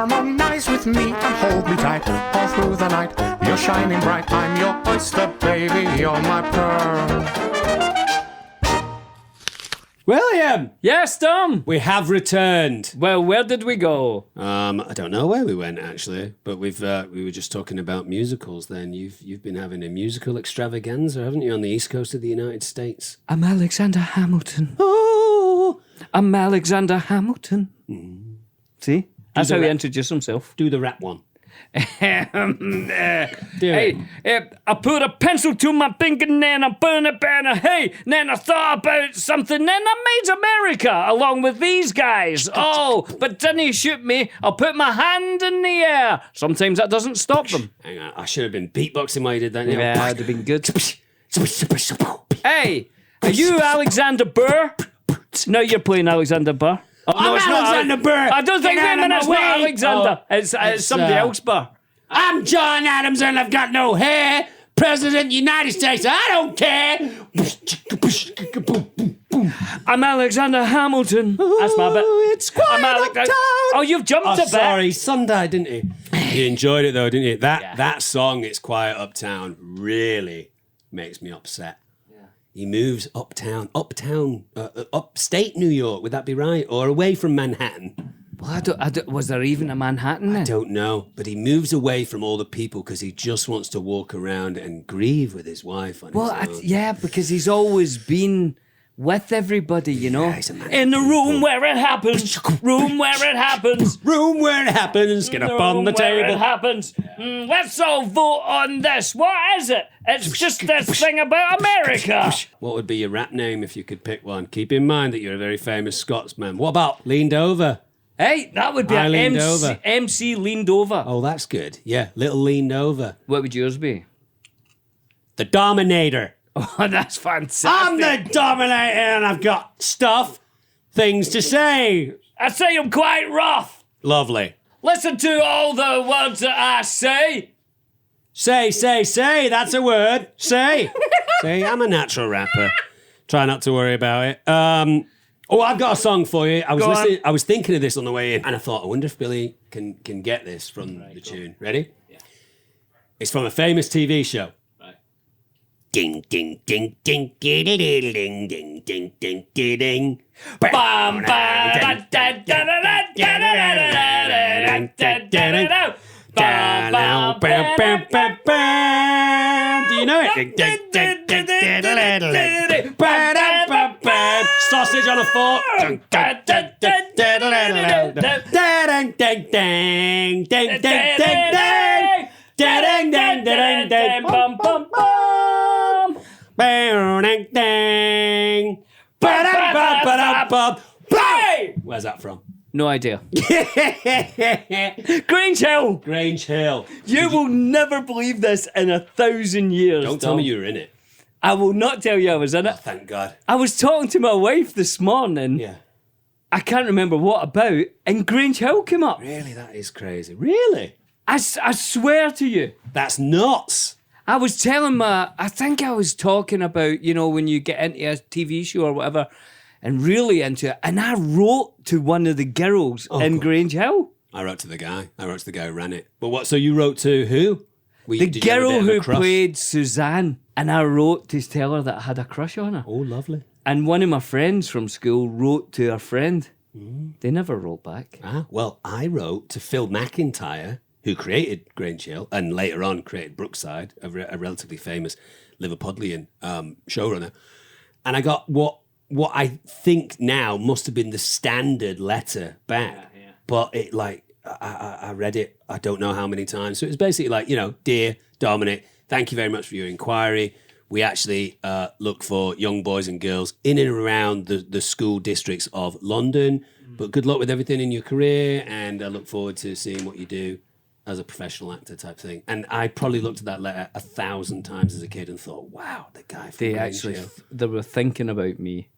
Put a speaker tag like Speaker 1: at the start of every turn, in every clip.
Speaker 1: Harmonize with me and hold me tight all through the night. You're shining bright, I'm your oyster, baby, you're my pearl.
Speaker 2: William!
Speaker 3: Yes, Tom?
Speaker 2: We have returned.
Speaker 3: Well, where did we go?
Speaker 2: I don't know where we went, actually, but we were just talking about musicals then. You've been having a musical extravaganza, haven't you, on the East Coast of the United States?
Speaker 3: I'm Alexander Hamilton.
Speaker 2: Oh!
Speaker 3: I'm Alexander Hamilton. See? That's how he
Speaker 2: rap.
Speaker 3: introduced himself.
Speaker 2: Do the rap one.
Speaker 3: Hey, I put a pencil to my finger and then I burn a banner. Hey, then I thought about something, then I made America along with these guys. Oh, but didn't shoot me. I'll put my hand in the air. Sometimes that doesn't stop them.
Speaker 2: Hang on, I should have been beatboxing while you did that.
Speaker 3: Yeah, that'd have been good. Hey, are you Alexander Burr? No, you're playing Alexander Burr. Oh, no, it's not
Speaker 2: Alexander Burr.
Speaker 3: I don't think
Speaker 2: Get out of
Speaker 3: it's
Speaker 2: my
Speaker 3: not
Speaker 2: way.
Speaker 3: Alexander.
Speaker 2: Oh,
Speaker 3: it's somebody else, Burr.
Speaker 2: I'm John Adams and I've got no hair. President of the United States, I don't care.
Speaker 3: I'm Alexander Hamilton. That's my bit.
Speaker 2: It's quite uptown.
Speaker 3: Oh, you've jumped a bit.
Speaker 2: Sorry, son died, didn't he? You enjoyed it though, didn't you? That song, It's Quiet Uptown, really makes me upset. He moves upstate New York, would that be right? Or away from Manhattan?
Speaker 3: Well, I don't, was there even a Manhattan then?
Speaker 2: I don't know, but he moves away from all the people because he just wants to walk around and grieve with his wife on his own.
Speaker 3: Yeah, because he's always been with everybody, you know.
Speaker 2: he's a man
Speaker 3: In the
Speaker 2: of
Speaker 3: room
Speaker 2: people.
Speaker 3: where it happens. Room where it happens.
Speaker 2: Room where it happens, get up on the
Speaker 3: Where it
Speaker 2: table.
Speaker 3: happens. Let's all vote on this. What is it? It's just this thing about America.
Speaker 2: What would be your rap name if you could pick one? Keep in mind that you're a very famous Scotsman. What about Leaned Over?
Speaker 3: Hey, that would be
Speaker 2: I
Speaker 3: an
Speaker 2: leaned
Speaker 3: MC,
Speaker 2: over.
Speaker 3: MC leaned over.
Speaker 2: Oh, that's good. Yeah, Little Leaned Over.
Speaker 3: What would yours be?
Speaker 2: The Dominator.
Speaker 3: Oh, that's fantastic.
Speaker 2: I'm the Dominator and I've got things to say.
Speaker 3: I say I'm quite rough.
Speaker 2: Lovely.
Speaker 3: Listen to all the words that I say.
Speaker 2: Say, that's a word. Say. Say, I'm a natural rapper. Try not to worry about it. I've got a song for you. I was thinking of this on the way in, and I thought, I wonder if Billy can get this from the tune. Ready? Yeah. It's from a famous TV show. Right. Ding, ding, ding, ding, ding, ding, ding, ding, ding, ding, ding, ding. Bam, bam, da, da, da, da, da, da, da, da, da, do you know it? Sausage on a fork. Where's that from?
Speaker 3: No idea. Grange Hill.
Speaker 2: Grange Hill.
Speaker 3: You will never believe this in 1,000 years.
Speaker 2: Don't tell me you were in it.
Speaker 3: I will not tell you I was in it.
Speaker 2: Oh, thank God.
Speaker 3: I was talking to my wife this morning.
Speaker 2: Yeah.
Speaker 3: I can't remember what about, and Grange Hill came up.
Speaker 2: Really, that is crazy. Really?
Speaker 3: I swear to you.
Speaker 2: That's nuts.
Speaker 3: I was telling I think I was talking about, you know, when you get into a TV show or whatever, and really into it. And I wrote to one of the girls in Grange Hill.
Speaker 2: I wrote to the guy. Who ran it. But what? So you wrote to who?
Speaker 3: The girl who played Suzanne. And I wrote to tell her that I had a crush on her.
Speaker 2: Oh, lovely.
Speaker 3: And one of my friends from school wrote to her friend. They never wrote back.
Speaker 2: Well, I wrote to Phil McIntyre, who created Grange Hill and later on created Brookside, a relatively famous Liverpudlian showrunner. And I got what I think now must have been the standard letter back. Yeah. But it I read it, I don't know how many times. So it was basically like, you know, dear Dominic, thank you very much for your inquiry. We actually look for young boys and girls in and around the school districts of London. But good luck with everything in your career, and I look forward to seeing what you do as a professional actor type thing. And I probably looked at that letter 1,000 times as a kid and thought, wow, the guy from Grange Hill.
Speaker 3: They were thinking about me.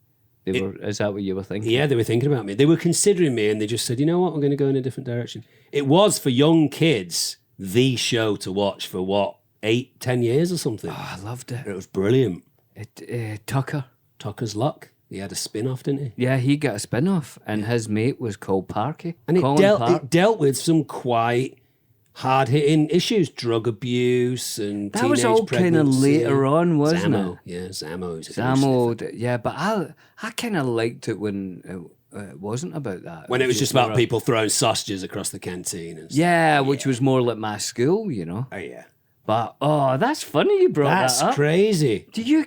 Speaker 3: Is that what you were thinking?
Speaker 2: Yeah, they were thinking about me. They were considering me, and they just said, you know what, we're going to go in a different direction. It was, for young kids, the show to watch for, 8-10 years or something.
Speaker 3: Oh, I loved it.
Speaker 2: It was brilliant.
Speaker 3: Tucker.
Speaker 2: Tucker's Luck. He had a spin-off, didn't he?
Speaker 3: Yeah, he got a spin-off, and his mate was called Parky.
Speaker 2: And
Speaker 3: Colin Park.
Speaker 2: it dealt with some quite hard-hitting issues, drug abuse and
Speaker 3: That was all kind of later on, wasn't it?
Speaker 2: Yeah, Zammo.
Speaker 3: Yeah, but I kind of liked it when it wasn't about that.
Speaker 2: When it was just about people throwing sausages across the canteen. And
Speaker 3: stuff. Which was more like my school, you know.
Speaker 2: Oh, yeah.
Speaker 3: But, that's funny you brought that up.
Speaker 2: That's crazy.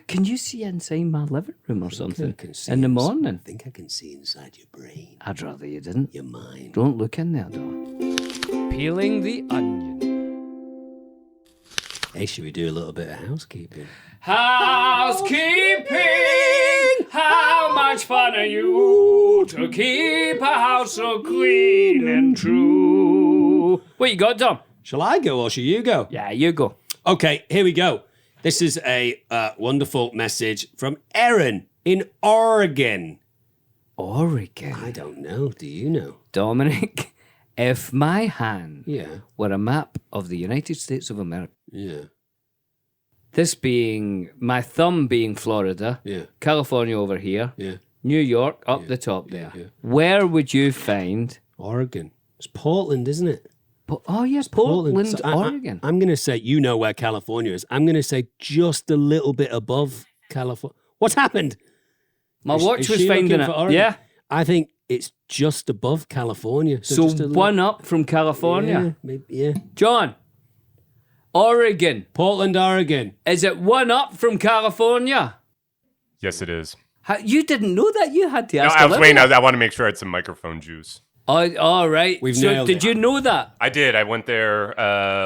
Speaker 3: Can you see inside my living room or something in the morning?
Speaker 2: I think I can see inside your brain.
Speaker 3: I'd rather you didn't.
Speaker 2: Your mind.
Speaker 3: Don't look in there, though. Peeling the onion.
Speaker 2: Hey, should we do a little bit of housekeeping?
Speaker 3: Housekeeping! How much fun are you to keep a house so clean and true? What you got, Tom?
Speaker 2: Shall I go or shall you go?
Speaker 3: Yeah, you go.
Speaker 2: Okay, here we go. This is a wonderful message from Erin in Oregon.
Speaker 3: Oregon?
Speaker 2: I don't know. Do you know?
Speaker 3: Dominic, if my hand were a map of the United States of America, this being, my thumb being Florida, California over here, New York up the top there, where would you find...
Speaker 2: Oregon. It's Portland, isn't it?
Speaker 3: Yes, Portland,
Speaker 2: So
Speaker 3: Oregon.
Speaker 2: I'm going to say, you know where California is. I'm going to say just a little bit above California. What's happened?
Speaker 3: My watch was finding it. Yeah.
Speaker 2: I think it's just above California.
Speaker 3: So one up from California.
Speaker 2: Yeah, maybe,
Speaker 3: John, Oregon.
Speaker 2: Portland, Oregon.
Speaker 3: Is it one up from California?
Speaker 4: Yes, it is.
Speaker 3: You didn't know that? You had to
Speaker 4: No,
Speaker 3: ask
Speaker 4: I was waiting.
Speaker 3: Olivia.
Speaker 4: I want to make sure I had some microphone juice.
Speaker 3: Oh, all right.
Speaker 2: We've nailed
Speaker 3: did
Speaker 2: it.
Speaker 3: you know that?
Speaker 4: I did. I went there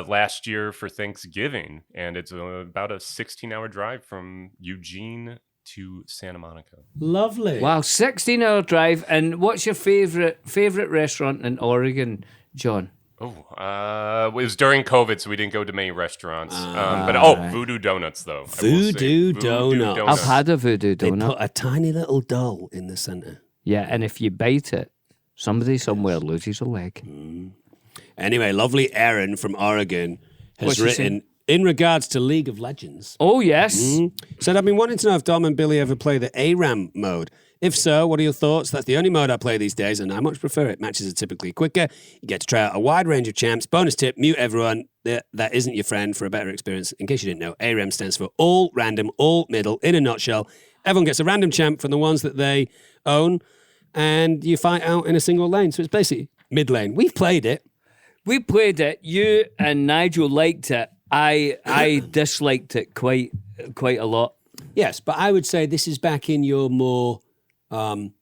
Speaker 4: last year for Thanksgiving, and it's about a 16-hour drive from Eugene to Santa Monica.
Speaker 2: Lovely.
Speaker 3: Wow, 16-hour drive. And what's your favorite restaurant in Oregon, John?
Speaker 4: It was during COVID, so we didn't go to many restaurants. Voodoo Donuts, though.
Speaker 2: Voodoo Donuts.
Speaker 3: I've had a Voodoo
Speaker 2: They
Speaker 3: Donut.
Speaker 2: put a tiny little doll in the centre.
Speaker 3: Yeah, and if you bite it, somebody somewhere loses a leg.
Speaker 2: Anyway, lovely Erin from Oregon has
Speaker 3: What's she
Speaker 2: written,
Speaker 3: saying?
Speaker 2: in regards to League of Legends,
Speaker 3: Oh, yes.
Speaker 2: said, I've been wanting to know if Dom and Billy ever play the ARAM mode. If so, what are your thoughts? That's the only mode I play these days, and I much prefer it. Matches are typically quicker. You get to try out a wide range of champs. Bonus tip, mute everyone that isn't your friend for a better experience. In case you didn't know, ARAM stands for all random, all middle, in a nutshell. Everyone gets a random champ from the ones that they own, and you fight out in a single lane. So it's basically mid lane. We've played it.
Speaker 3: We played it. You and Nigel liked it. I disliked it quite a lot.
Speaker 2: Yes, but I would say this is back in your more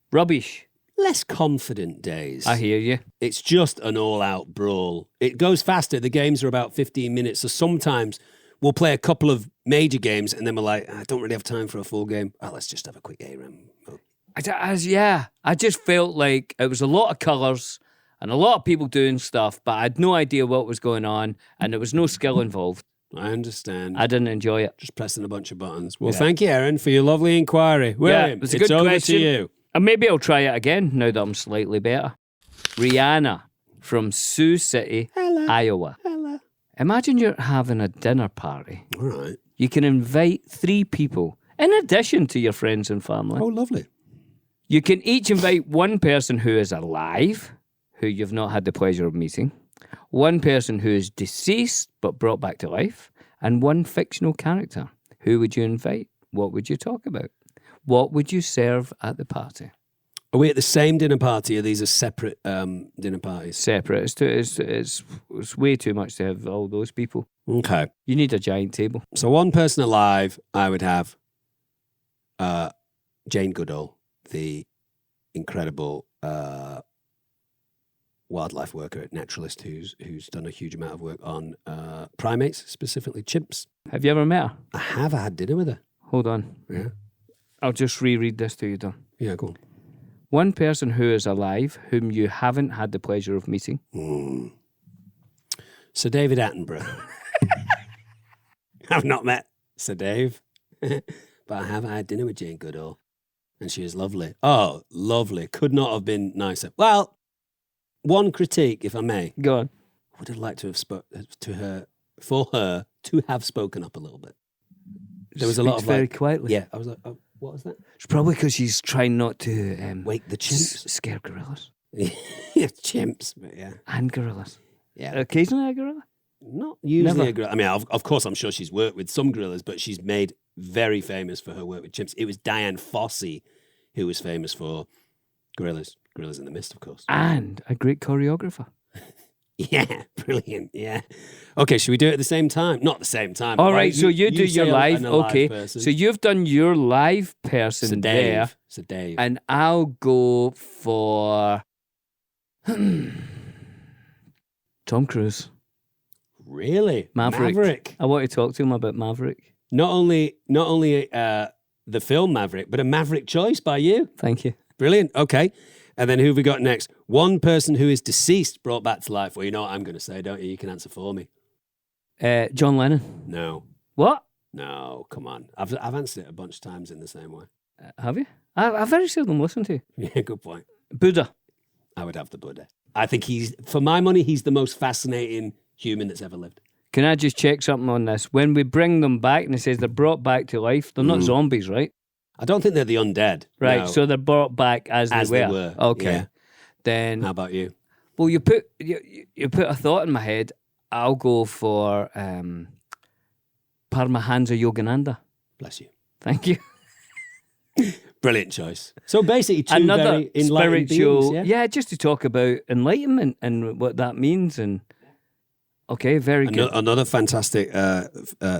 Speaker 3: Rubbish.
Speaker 2: less confident days.
Speaker 3: I hear you.
Speaker 2: It's just an all-out brawl. It goes faster. The games are about 15 minutes. So sometimes we'll play a couple of major games and then we're like, I don't really have time for a full game. Oh, let's just have a quick ARAM.
Speaker 3: I just felt like it was a lot of colours and a lot of people doing stuff, but I had no idea what was going on and there was no skill involved.
Speaker 2: I understand.
Speaker 3: I didn't enjoy it.
Speaker 2: Just pressing a bunch of buttons. Well, thank you, Erin, for your lovely inquiry. William,
Speaker 3: it was a
Speaker 2: it's
Speaker 3: good
Speaker 2: over
Speaker 3: question.
Speaker 2: to you.
Speaker 3: And maybe I'll try it again now that I'm slightly better. Rihanna from Sioux City, Iowa.
Speaker 2: Hello.
Speaker 3: Imagine you're having a dinner party.
Speaker 2: All right.
Speaker 3: You can invite 3 people in addition to your friends and family.
Speaker 2: Oh, lovely.
Speaker 3: You can each invite one person who is alive, who you've not had the pleasure of meeting, one person who is deceased but brought back to life, and one fictional character. Who would you invite? What would you talk about? What would you serve at the party?
Speaker 2: Are we at the same dinner party or these are separate dinner parties?
Speaker 3: Separate. It's way too much to have all those people.
Speaker 2: Okay.
Speaker 3: You need a giant table.
Speaker 2: So one person alive, I would have Jane Goodall, the incredible wildlife worker, naturalist who's done a huge amount of work on primates, specifically chimps.
Speaker 3: Have you ever met her?
Speaker 2: I have had dinner with her.
Speaker 3: Hold on.
Speaker 2: Yeah.
Speaker 3: I'll just reread this to you, Don.
Speaker 2: Yeah, go on.
Speaker 3: One person who is alive whom you haven't had the pleasure of meeting.
Speaker 2: Sir David Attenborough. I've not met Sir Dave, but I have had dinner with Jane Goodall, and she is lovely. Oh, lovely. Could not have been nicer. Well, one critique, if I may.
Speaker 3: Go on.
Speaker 2: I would have liked to have for her to have spoken up a little bit. There was a lot of
Speaker 3: very
Speaker 2: like,
Speaker 3: quietly.
Speaker 2: yeah. I was like, oh, What was that?
Speaker 3: It's probably because she's trying not to
Speaker 2: Wake the chimps.
Speaker 3: scare gorillas
Speaker 2: Yeah, chimps, but yeah.
Speaker 3: and gorillas.
Speaker 2: Yeah.
Speaker 3: Occasionally a gorilla.
Speaker 2: Not usually
Speaker 3: Never.
Speaker 2: a gorilla. I mean, of course, I'm sure she's worked with some gorillas, but she's made very famous for her work with chimps. It was Diane Fossey who was famous for gorillas. Gorillas in the Mist, of course.
Speaker 3: And a great choreographer.
Speaker 2: Yeah, brilliant. Yeah. Okay, should we do it at the same time? Not the same time.
Speaker 3: All right, so you do
Speaker 2: say
Speaker 3: your live.
Speaker 2: a live
Speaker 3: Okay,
Speaker 2: person.
Speaker 3: so you've done your live person
Speaker 2: So
Speaker 3: there,
Speaker 2: Dave. So Dave.
Speaker 3: and I'll go for Tom Cruise.
Speaker 2: Really?
Speaker 3: Maverick. I want to talk to him about Maverick.
Speaker 2: Not only the film Maverick, but a Maverick choice by you.
Speaker 3: Thank you.
Speaker 2: Brilliant. Okay. And then who have we got next? One person who is deceased brought back to life. Well, you know what I'm going to say, don't you? You can answer for me.
Speaker 3: John Lennon.
Speaker 2: No.
Speaker 3: What?
Speaker 2: No, come on. I've answered it a bunch of times in the same way.
Speaker 3: Have you? I very seldom listen to you.
Speaker 2: Yeah, good point.
Speaker 3: Buddha.
Speaker 2: I would have the Buddha. I think for my money, he's the most fascinating human that's ever lived.
Speaker 3: Can I just check something on this? When we bring them back, and it says they're brought back to life, they're not zombies, right?
Speaker 2: I don't think they're the undead.
Speaker 3: Right,
Speaker 2: no.
Speaker 3: so they're brought back as
Speaker 2: They
Speaker 3: they
Speaker 2: were.
Speaker 3: Okay.
Speaker 2: Yeah.
Speaker 3: Then,
Speaker 2: How about you?
Speaker 3: well, you put a thought in my head. I'll go for Paramahansa Yogananda.
Speaker 2: Bless you.
Speaker 3: Thank you.
Speaker 2: Brilliant choice. So basically, two
Speaker 3: Another
Speaker 2: very enlightened
Speaker 3: spiritual,
Speaker 2: beings, yeah?
Speaker 3: just to talk about enlightenment and what that means. And okay, very good.
Speaker 2: Another fantastic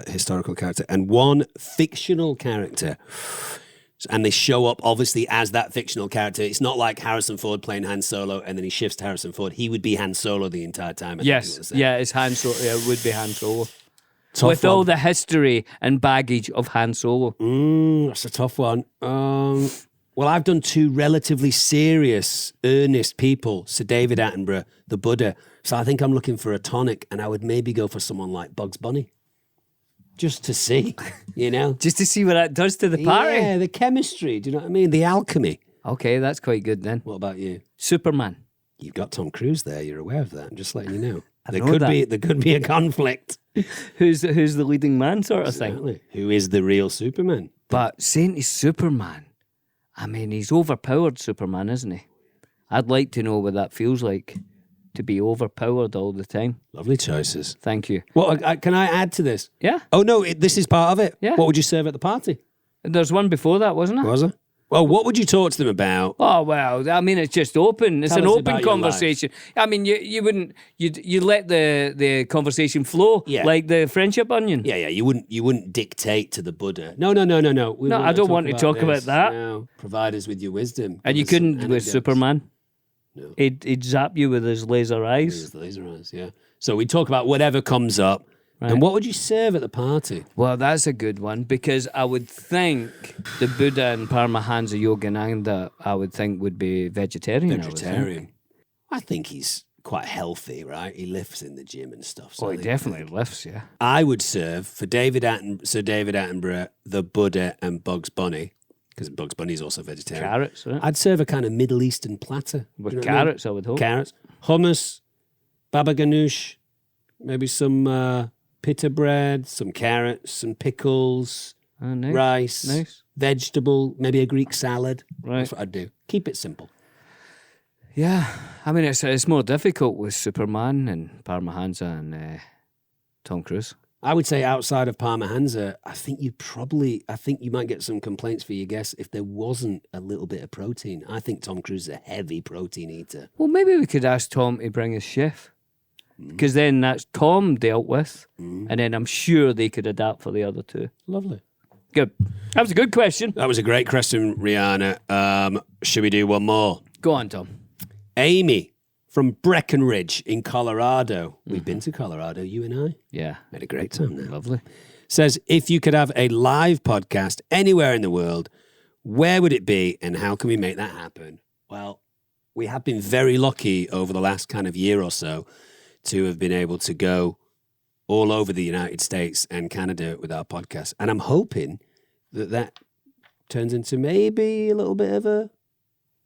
Speaker 2: historical character and one fictional character. And they show up obviously as that fictional character. It's not like Harrison Ford playing Han Solo and then he shifts to Harrison Ford. He would be Han Solo the entire time.
Speaker 3: Yes, it's Han Solo. Yeah, it would be Han Solo.
Speaker 2: Tough
Speaker 3: With
Speaker 2: one.
Speaker 3: all the history and baggage of Han Solo.
Speaker 2: That's a tough one. Well, I've done two relatively serious, earnest people. Sir David Attenborough, the Buddha. So I think I'm looking for a tonic, and I would maybe go for someone like Bugs Bunny. Just to see, you know?
Speaker 3: Just to see what that does to the party.
Speaker 2: Yeah, the chemistry. Do you know what I mean? The alchemy.
Speaker 3: Okay, that's quite good then.
Speaker 2: What about you?
Speaker 3: Superman.
Speaker 2: You've got Tom Cruise there. You're aware of that. I'm just letting you know.
Speaker 3: I know that.
Speaker 2: There could be a conflict.
Speaker 3: Who's the leading man sort of thing.
Speaker 2: Certainly. Who is the real Superman?
Speaker 3: But saying he's Superman, I mean, he's overpowered Superman, isn't he? I'd like to know what that feels like, to be overpowered all the time.
Speaker 2: Lovely choices.
Speaker 3: Thank you.
Speaker 2: What can I add to this?
Speaker 3: Yeah.
Speaker 2: Oh no, this is part of it.
Speaker 3: Yeah.
Speaker 2: What would you serve at the party?
Speaker 3: There's one before that, wasn't there?
Speaker 2: Was there? Well, what would you talk to them about?
Speaker 3: Oh, well, I mean, it's just open. It's
Speaker 2: Tell
Speaker 3: an
Speaker 2: us
Speaker 3: open
Speaker 2: about your
Speaker 3: conversation. I mean, you wouldn't, you'd let the conversation flow
Speaker 2: Yeah.
Speaker 3: like the friendship onion.
Speaker 2: Yeah, you wouldn't dictate to the Buddha. No. We
Speaker 3: No,
Speaker 2: wouldn't
Speaker 3: I don't want to talk about
Speaker 2: this.
Speaker 3: that.
Speaker 2: No. Provide us with your wisdom.
Speaker 3: And you
Speaker 2: Give us some
Speaker 3: couldn't with
Speaker 2: anecdotes.
Speaker 3: Superman.
Speaker 2: No.
Speaker 3: He'd zap you with his laser eyes.
Speaker 2: Use the laser eyes, yeah. So we talk about whatever comes up.
Speaker 3: Right.
Speaker 2: And what would you serve at the party?
Speaker 3: Well, that's a good one because I would think the Buddha and Paramahansa Yogananda, I would think would be vegetarian.
Speaker 2: Vegetarian. I think he's quite healthy, right? He lifts in the gym and stuff. So
Speaker 3: Oh,
Speaker 2: I
Speaker 3: he
Speaker 2: think-
Speaker 3: definitely lifts, yeah.
Speaker 2: I would serve for Sir David Attenborough, the Buddha, and Bugs Bunny, because Bugs Bunny is also vegetarian.
Speaker 3: Carrots, right?
Speaker 2: I'd serve a kind of Middle Eastern platter.
Speaker 3: With
Speaker 2: Do you know what I mean?
Speaker 3: carrots, I would hope.
Speaker 2: Carrots, hummus, baba ganoush, maybe some pita bread, some carrots, some pickles,
Speaker 3: Oh, nice.
Speaker 2: rice,
Speaker 3: Nice.
Speaker 2: vegetable, maybe a Greek salad.
Speaker 3: Right.
Speaker 2: That's what I'd do. Keep it simple.
Speaker 3: Yeah, I mean, it's more difficult with Superman and Paramahansa and Tom Cruise.
Speaker 2: I would say outside of Paramahansa, I think you might get some complaints for your guests if there wasn't a little bit of protein. I think Tom Cruise is a heavy protein eater.
Speaker 3: Well, maybe we could ask Tom to bring his chef. Because then that's Tom dealt with, and then I'm sure they could adapt for the other two.
Speaker 2: Lovely.
Speaker 3: Good. That was a good question.
Speaker 2: That was a great question, Rihanna. Should we do one more?
Speaker 3: Go on, Tom.
Speaker 2: Amy from Breckenridge in Colorado. We've been to Colorado, you and I.
Speaker 3: Yeah.
Speaker 2: Had a great time there.
Speaker 3: Lovely.
Speaker 2: Says, if you could have a live podcast anywhere in the world, where would it be and how can we make that happen? Well, we have been very lucky over the last kind of year or so to have been able to go all over the United States and Canada with our podcast. And I'm hoping that turns into maybe a little bit of a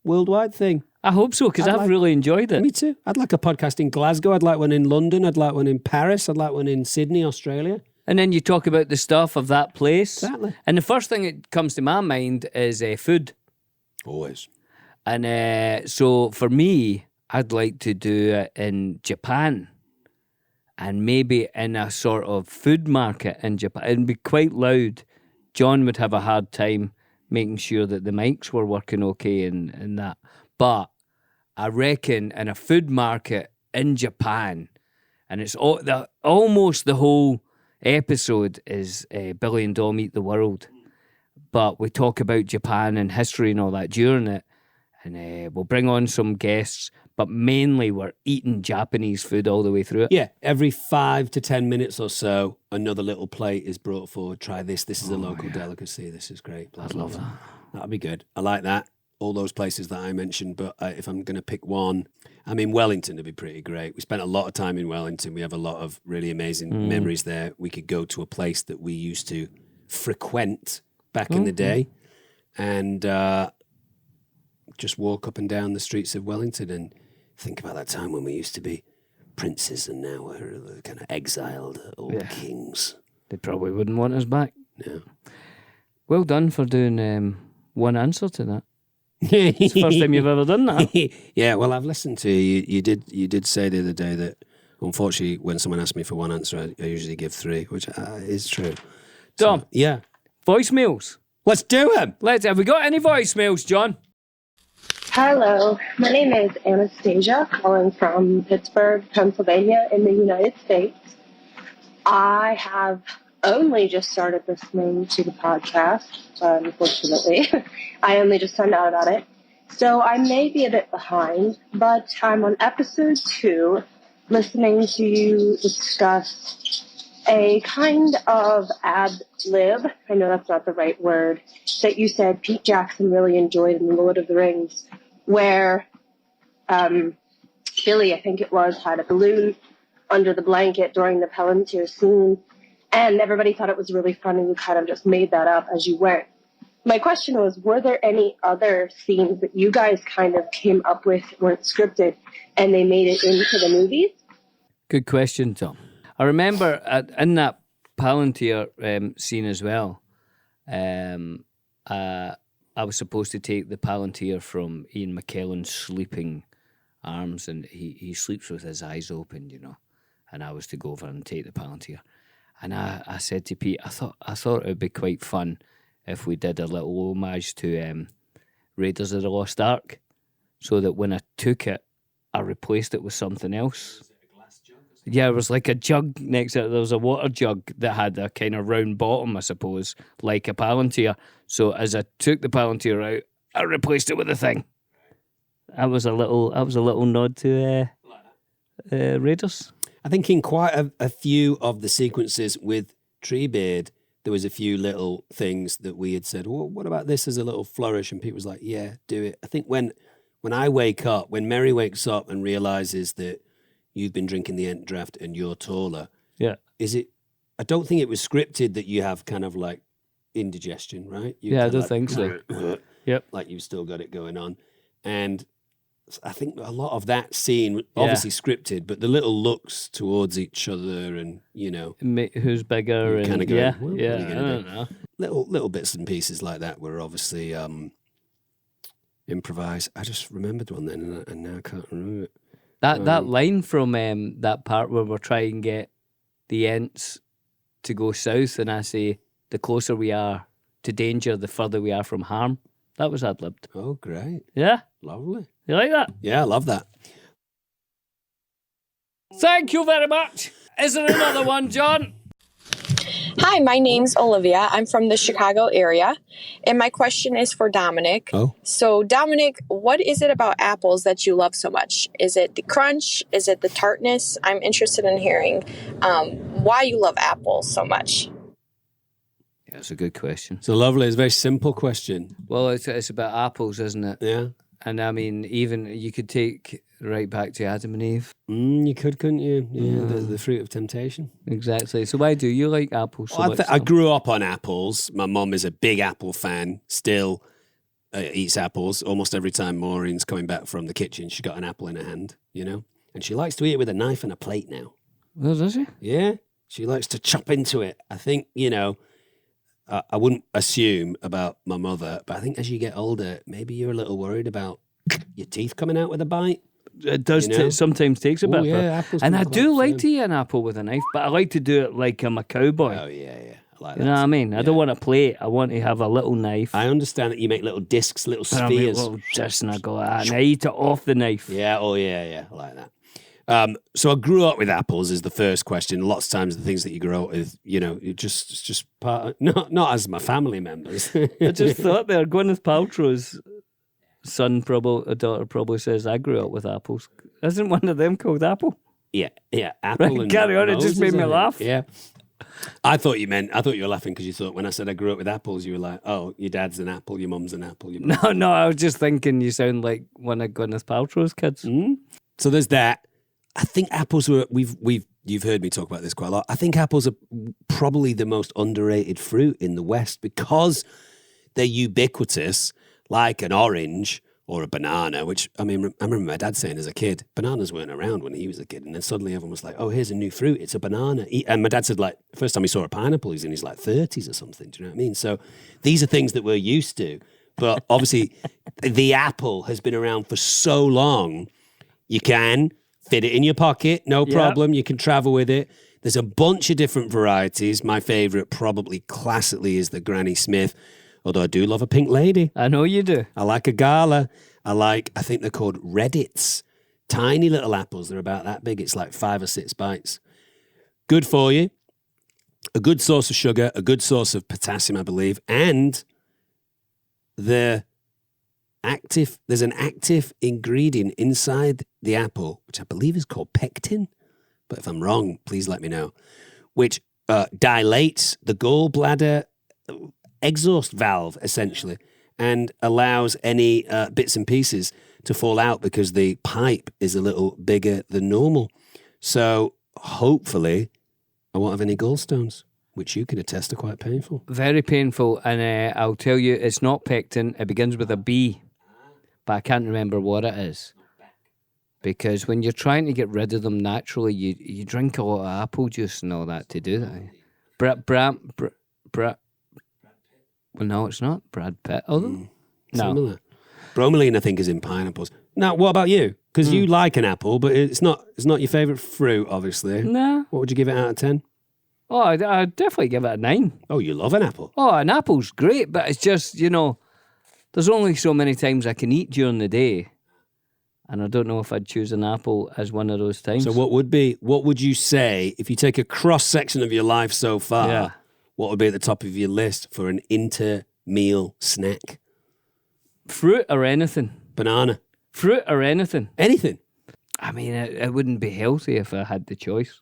Speaker 2: worldwide thing.
Speaker 3: I hope so, because I've really enjoyed it.
Speaker 2: Me too. I'd like a podcast in Glasgow. I'd like one in London. I'd like one in Paris. I'd like one in Sydney, Australia.
Speaker 3: And then you talk about the stuff of that place.
Speaker 2: Exactly.
Speaker 3: And the first thing that comes to my mind is food.
Speaker 2: Always.
Speaker 3: And so for me, I'd like to do it in Japan. And maybe in a sort of food market in Japan. It'd be quite loud. John would have a hard time making sure that the mics were working okay and that. But I reckon in a food market in Japan, and it's almost the whole episode is Billy and Dom Eat the World. But we talk about Japan and history and all that during it. And we'll bring on some guests, but mainly we're eating Japanese food all the way through it.
Speaker 2: Yeah, every 5 to 10 minutes or so, another little plate is brought forward. Try this. This is a local delicacy. This is great.
Speaker 3: I'd love that.
Speaker 2: That'd be good. I like that. All those places that I mentioned, but if I'm going to pick one, I mean, Wellington would be pretty great. We spent a lot of time in Wellington. We have a lot of really amazing memories there. We could go to a place that we used to frequent back in the day and just walk up and down the streets of Wellington and think about that time when we used to be princes and now we're kind of exiled old kings.
Speaker 3: They probably wouldn't want us back.
Speaker 2: No.
Speaker 3: Well done for doing one answer to that. It's the first time you've ever done that.
Speaker 2: Yeah, well, I've listened to you. You did say the other day that, unfortunately, when someone asks me for one answer, I usually give 3, which is true.
Speaker 3: Dom,
Speaker 2: So, yeah.
Speaker 3: voicemails.
Speaker 2: Let's do them.
Speaker 3: Have we got any voicemails, John?
Speaker 5: Hello, my name is Anastasia, calling from Pittsburgh, Pennsylvania in the United States. I have only just started listening to the podcast, unfortunately. I only just found out about it. So I may be a bit behind, but I'm on episode 2, listening to you discuss a kind of ad-lib, I know that's not the right word, that you said Pete Jackson really enjoyed in The Lord of the Rings, where Billy, I think it was, had a balloon under the blanket during the Palantir scene, and everybody thought it was really funny. You kind of just made that up as you went. My question was, were there any other scenes that you guys kind of came up with, weren't scripted, and they made it into the movies?
Speaker 3: Good question, Tom. I remember in that Palantir scene as well, I was supposed to take the Palantir from Ian McKellen's sleeping arms, and he sleeps with his eyes open, you know, and I was to go over and take the Palantir. And I said to Pete, I thought it would be quite fun if we did a little homage to Raiders of the Lost Ark, so that when I took it, I replaced it with something else. Yeah, it was like a jug next to it. There was a water jug that had a kind of round bottom, I suppose, like a Palantir. So as I took the Palantir out, I replaced it with a thing. That was a little nod to Raiders.
Speaker 2: I think in quite a few of the sequences with Treebeard, there was a few little things that we had said, well, what about this as a little flourish? And Pete was like, yeah, do it. I think when I wake up, when Mary wakes up and realises that you've been drinking the Ent draft and you're taller.
Speaker 3: Yeah.
Speaker 2: I don't think it was scripted that you have kind of like indigestion, right?
Speaker 3: I don't think so. Yep.
Speaker 2: Like you've still got it going on. And I think a lot of that scene, obviously scripted, but the little looks towards each other and, you know.
Speaker 3: Who's bigger and
Speaker 2: kind of going,
Speaker 3: what are you gonna do?
Speaker 2: Know. Little bits and pieces like that were obviously improvised. I just remembered one then and now I can't remember it.
Speaker 3: That line from that part where we're trying to get the Ents to go south, and I say, the closer we are to danger, the further we are from harm. That was ad-libbed.
Speaker 2: Oh, great.
Speaker 3: Yeah?
Speaker 2: Lovely.
Speaker 3: You like that?
Speaker 2: Yeah, I love that.
Speaker 3: Thank you very much. Is there another one, John?
Speaker 6: Hi, my name's Olivia. I'm from the Chicago area, and my question is for Dominic.
Speaker 2: Oh.
Speaker 6: So, Dominic, what is it about apples that you love so much? Is it the crunch? Is it the tartness? I'm interested in hearing why you love apples so much.
Speaker 3: Yeah, that's a good question.
Speaker 2: So lovely. It's a very simple question.
Speaker 3: Well, it's about apples, isn't it?
Speaker 2: Yeah.
Speaker 3: And I mean, even you could take right back to Adam and Eve.
Speaker 2: You could, couldn't you? Yeah, the fruit of temptation.
Speaker 3: Exactly. So why do you like apples so much?
Speaker 2: I grew up on apples. My mum is a big apple fan, still eats apples. Almost every time Maureen's coming back from the kitchen, she's got an apple in her hand, you know? And she likes to eat it with a knife and a plate now.
Speaker 3: Oh, does she?
Speaker 2: Yeah. She likes to chop into it. I think, I wouldn't assume about my mother, but I think as you get older, maybe you're a little worried about your teeth coming out with a bite.
Speaker 3: It does sometimes takes a bit.
Speaker 2: Apples
Speaker 3: and
Speaker 2: can
Speaker 3: I
Speaker 2: be
Speaker 3: do
Speaker 2: quite
Speaker 3: like
Speaker 2: firm.
Speaker 3: to eat an apple with a knife, but I like to do it like I'm a cowboy.
Speaker 2: Oh, yeah. I like
Speaker 3: You
Speaker 2: that
Speaker 3: know what I
Speaker 2: too.
Speaker 3: mean? I don't want a plate. I want to have a little knife.
Speaker 2: I understand that you make little discs, little
Speaker 3: And I make
Speaker 2: spheres.
Speaker 3: little discs and I go like that, and I eat it off the knife.
Speaker 2: Yeah, I like that. So I grew up with apples is the first question. Lots of times the things that you grow up with, it's just part of, not as my family members.
Speaker 3: I just thought there, Gwyneth Paltrow's a daughter probably says, I grew up with apples. Isn't one of them called Apple?
Speaker 2: Yeah, apple
Speaker 3: Right,
Speaker 2: and
Speaker 3: carry on, it just
Speaker 2: roses,
Speaker 3: made me
Speaker 2: I think.
Speaker 3: laugh.
Speaker 2: Yeah. I thought you were laughing because you thought when I said I grew up with apples, you were like, oh, your dad's an apple, your mum's an apple. Your mum's
Speaker 3: No, I was just thinking you sound like one of Gwyneth Paltrow's kids.
Speaker 2: So there's that. I think apples you've heard me talk about this quite a lot. I think apples are probably the most underrated fruit in the West because they're ubiquitous, like an orange or a banana, which, I remember my dad saying as a kid, bananas weren't around when he was a kid. And then suddenly everyone was like, oh, here's a new fruit. It's a banana. And my dad said, like, the first time he saw a pineapple, he's in his, 30s or something. Do you know what I mean? So these are things that we're used to. But obviously, the apple has been around for so long, you can fit it in your pocket, no problem. You can travel with it. There's a bunch of different varieties. My favorite, probably classically, is the Granny Smith. Although I do love a pink lady.
Speaker 3: I know you do.
Speaker 2: I like a gala. I think they're called Reddits. Tiny little apples. They're about that big. It's like 5 or 6 bites. Good for you. A good source of sugar, a good source of potassium, I believe. And there's an active ingredient inside the apple, which I believe is called pectin. But if I'm wrong, please let me know. Which dilates the gallbladder exhaust valve, essentially, and allows any bits and pieces to fall out because the pipe is a little bigger than normal. So hopefully I won't have any gallstones, which you can attest are quite painful.
Speaker 3: Very painful, and I'll tell you, it's not pectin. It begins with a B, but I can't remember what it is. Because when you're trying to get rid of them naturally, you drink a lot of apple juice and all that to do that. Well, no, it's not Brad Pitt. No.
Speaker 2: Similar. Bromelain, I think, is in pineapples. Now, what about you? Because you like an apple, but it's not your favourite fruit, obviously.
Speaker 3: No.
Speaker 2: What would you give it out of 10?
Speaker 3: Oh, I'd definitely give it a 9.
Speaker 2: Oh, you love an apple.
Speaker 3: Oh, an apple's great, but it's just, there's only so many times I can eat during the day. And I don't know if I'd choose an apple as one of those times.
Speaker 2: So what would you say, if you take a cross-section of your life so far, what would be at the top of your list for an inter-meal snack?
Speaker 3: Fruit or anything?
Speaker 2: Banana.
Speaker 3: Fruit or anything?
Speaker 2: Anything.
Speaker 3: I mean, it wouldn't be healthy if I had the choice.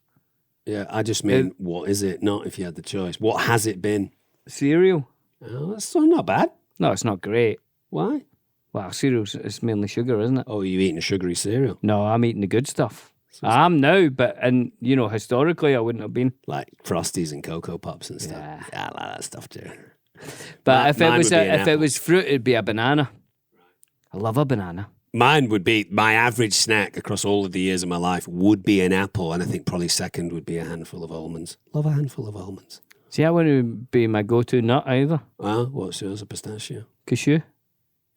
Speaker 2: Yeah, I just mean, what is it not if you had the choice? What has it been?
Speaker 3: Cereal?
Speaker 2: Oh, that's not bad.
Speaker 3: No, it's not great.
Speaker 2: Why?
Speaker 3: Well, cereal's it's mainly sugar, isn't it?
Speaker 2: Oh, are you eating a sugary cereal?
Speaker 3: No, I'm eating the good stuff. I am now, but historically I wouldn't have been.
Speaker 2: Like Frosties and Cocoa Pops and stuff. Yeah, I like that stuff too.
Speaker 3: But if
Speaker 2: mine
Speaker 3: it was fruit, it'd be a banana. I love a banana.
Speaker 2: Mine would be, my average snack across all of the years of my life would be an apple, and I think probably second would be a handful of almonds. Love a handful of almonds.
Speaker 3: See, I wouldn't be my go-to nut either.
Speaker 2: Well, what's yours? A pistachio?
Speaker 3: Cashew?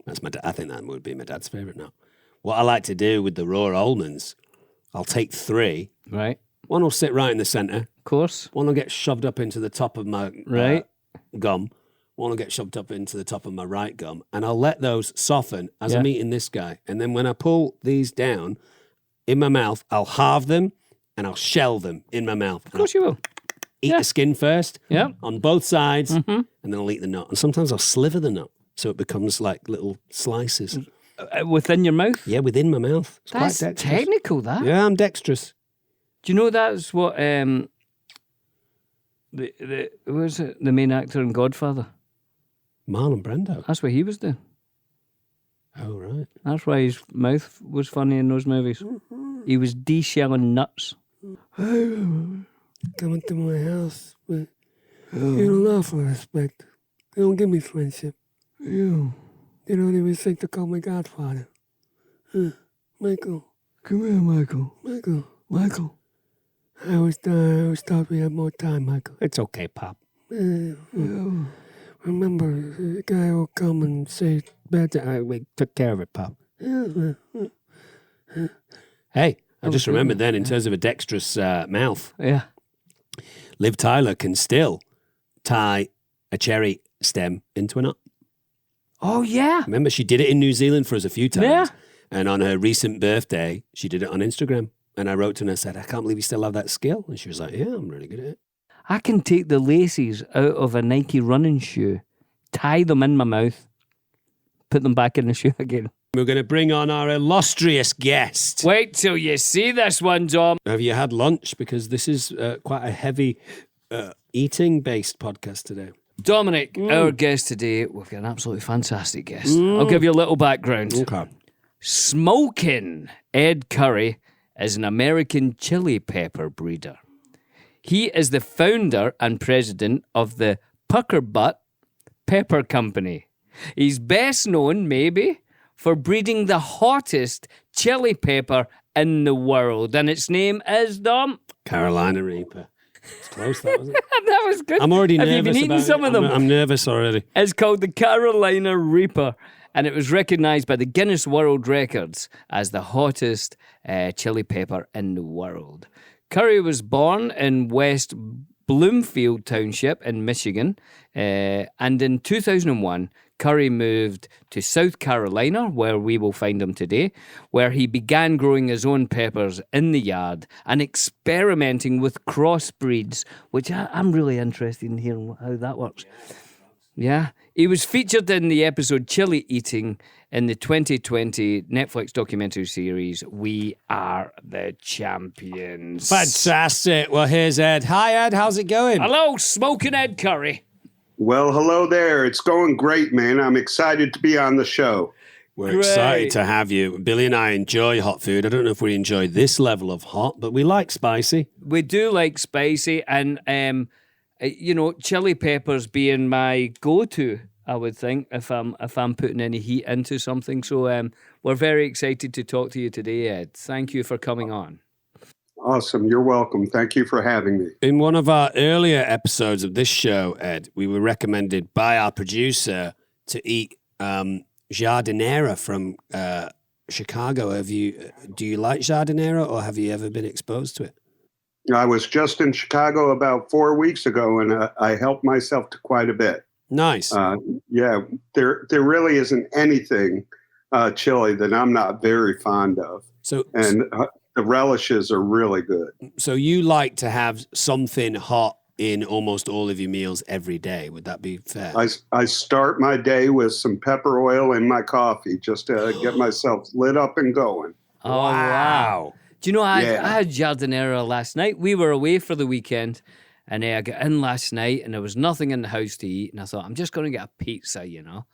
Speaker 2: That's I think that would be my dad's favourite nut. What I like to do with the raw almonds, I'll take 3.
Speaker 3: Right.
Speaker 2: One will sit right in the centre.
Speaker 3: Of course.
Speaker 2: One will get shoved up into the top of my gum. One will get shoved up into the top of my right gum. And I'll let those soften as I'm eating this guy. And then when I pull these down in my mouth, I'll halve them and I'll shell them in my mouth.
Speaker 3: Of course you will.
Speaker 2: Eat the skin first on both sides, and then I'll eat the nut. And sometimes I'll sliver the nut so it becomes like little slices.
Speaker 3: Within your mouth?
Speaker 2: Yeah, within my mouth. It's
Speaker 3: That's
Speaker 2: quite dexterous.
Speaker 3: technical, that.
Speaker 2: Yeah, I'm dexterous.
Speaker 3: Do you know that's what who was it? The main actor in Godfather?
Speaker 2: Marlon Brando.
Speaker 3: That's what he was doing.
Speaker 2: Oh, right.
Speaker 3: That's why his mouth was funny in those movies. He was de-shelling nuts.
Speaker 2: Come into my house, but you don't offer respect. You don't give me friendship. You don't even think to call me Godfather. Michael. Come here, Michael. Michael. I always thought we had more time, Michael. It's okay, Pop. Remember, the guy will come and say bad things. We took care of it, Pop. Hey, I just remembered then, in terms of a dexterous mouth,
Speaker 3: Yeah.
Speaker 2: Liv Tyler can still tie a cherry stem into a knot.
Speaker 3: Oh, yeah.
Speaker 2: Remember, she did it in New Zealand for us a few times.
Speaker 3: Yeah.
Speaker 2: And on her recent birthday, she did it on Instagram. And I wrote to her and I said, I can't believe you still have that skill. And she was like, yeah, I'm really good at it.
Speaker 3: I can take the laces out of a Nike running shoe, tie them in my mouth, put them back in the shoe again.
Speaker 2: We're going to bring on our illustrious guest.
Speaker 3: Wait till you see this one, Dom.
Speaker 2: Have you had lunch? Because this is quite a heavy eating-based podcast today.
Speaker 3: Dominic, our guest today, we've got an absolutely fantastic guest. I'll give you a little background.
Speaker 2: Okay.
Speaker 3: Smokin Ed Currie is an American chili pepper breeder. He is the founder and president of the PuckerButt Pepper Company. He's best known, maybe, for breeding the hottest chili pepper in the world. And its name is, Dom?
Speaker 2: Carolina Reaper. It's close, that, wasn't it?
Speaker 3: That was good.
Speaker 2: I'm already
Speaker 3: Have
Speaker 2: nervous
Speaker 3: you been eating
Speaker 2: about
Speaker 3: some
Speaker 2: it.
Speaker 3: of them?
Speaker 2: I'm nervous already.
Speaker 3: It's called the Carolina Reaper, and it was recognised by the Guinness World Records as the hottest chili pepper in the world. Currie was born in West Bloomfield Township in Michigan, and in 2001, Currie moved to South Carolina, where we will find him today, where he began growing his own peppers in the yard and experimenting with crossbreeds, which I'm really interested in hearing how that works. Yeah. He was featured in the episode Chili Eating in the 2020 Netflix documentary series We Are the Champions.
Speaker 2: Fantastic. Well, here's Ed. Hi, Ed. How's it going?
Speaker 3: Hello, Smokin Ed Currie.
Speaker 7: Well, hello there. It's going great, man. I'm excited to be on the show.
Speaker 2: We're
Speaker 3: Great.
Speaker 2: excited to have you. Billy and I enjoy hot food. I don't know if we enjoy this level of hot, but we like spicy.
Speaker 3: We do like spicy, and chili peppers being my go-to, I would think, if I'm putting any heat into something. So we're very excited to talk to you today, Ed. Thank you for coming on.
Speaker 7: Awesome. You're welcome. Thank you for having me.
Speaker 2: In one of our earlier episodes of this show, Ed, we were recommended by our producer to eat jardinera from Chicago. Do you like jardinera, or have you ever been exposed to it?
Speaker 7: I was just in Chicago about 4 weeks ago, and I helped myself to quite a bit.
Speaker 2: Nice.
Speaker 7: Yeah, there really isn't anything chili that I'm not very fond of. And the relishes are really good.
Speaker 2: So you like to have something hot in almost all of your meals every day. Would that be fair?
Speaker 7: I start my day with some pepper oil in my coffee just to get myself lit up and going.
Speaker 3: Oh, wow. Do you know, I had jardinera last night. We were away for the weekend, and I got in last night, and there was nothing in the house to eat, and I thought, I'm just going to get a pizza, you know.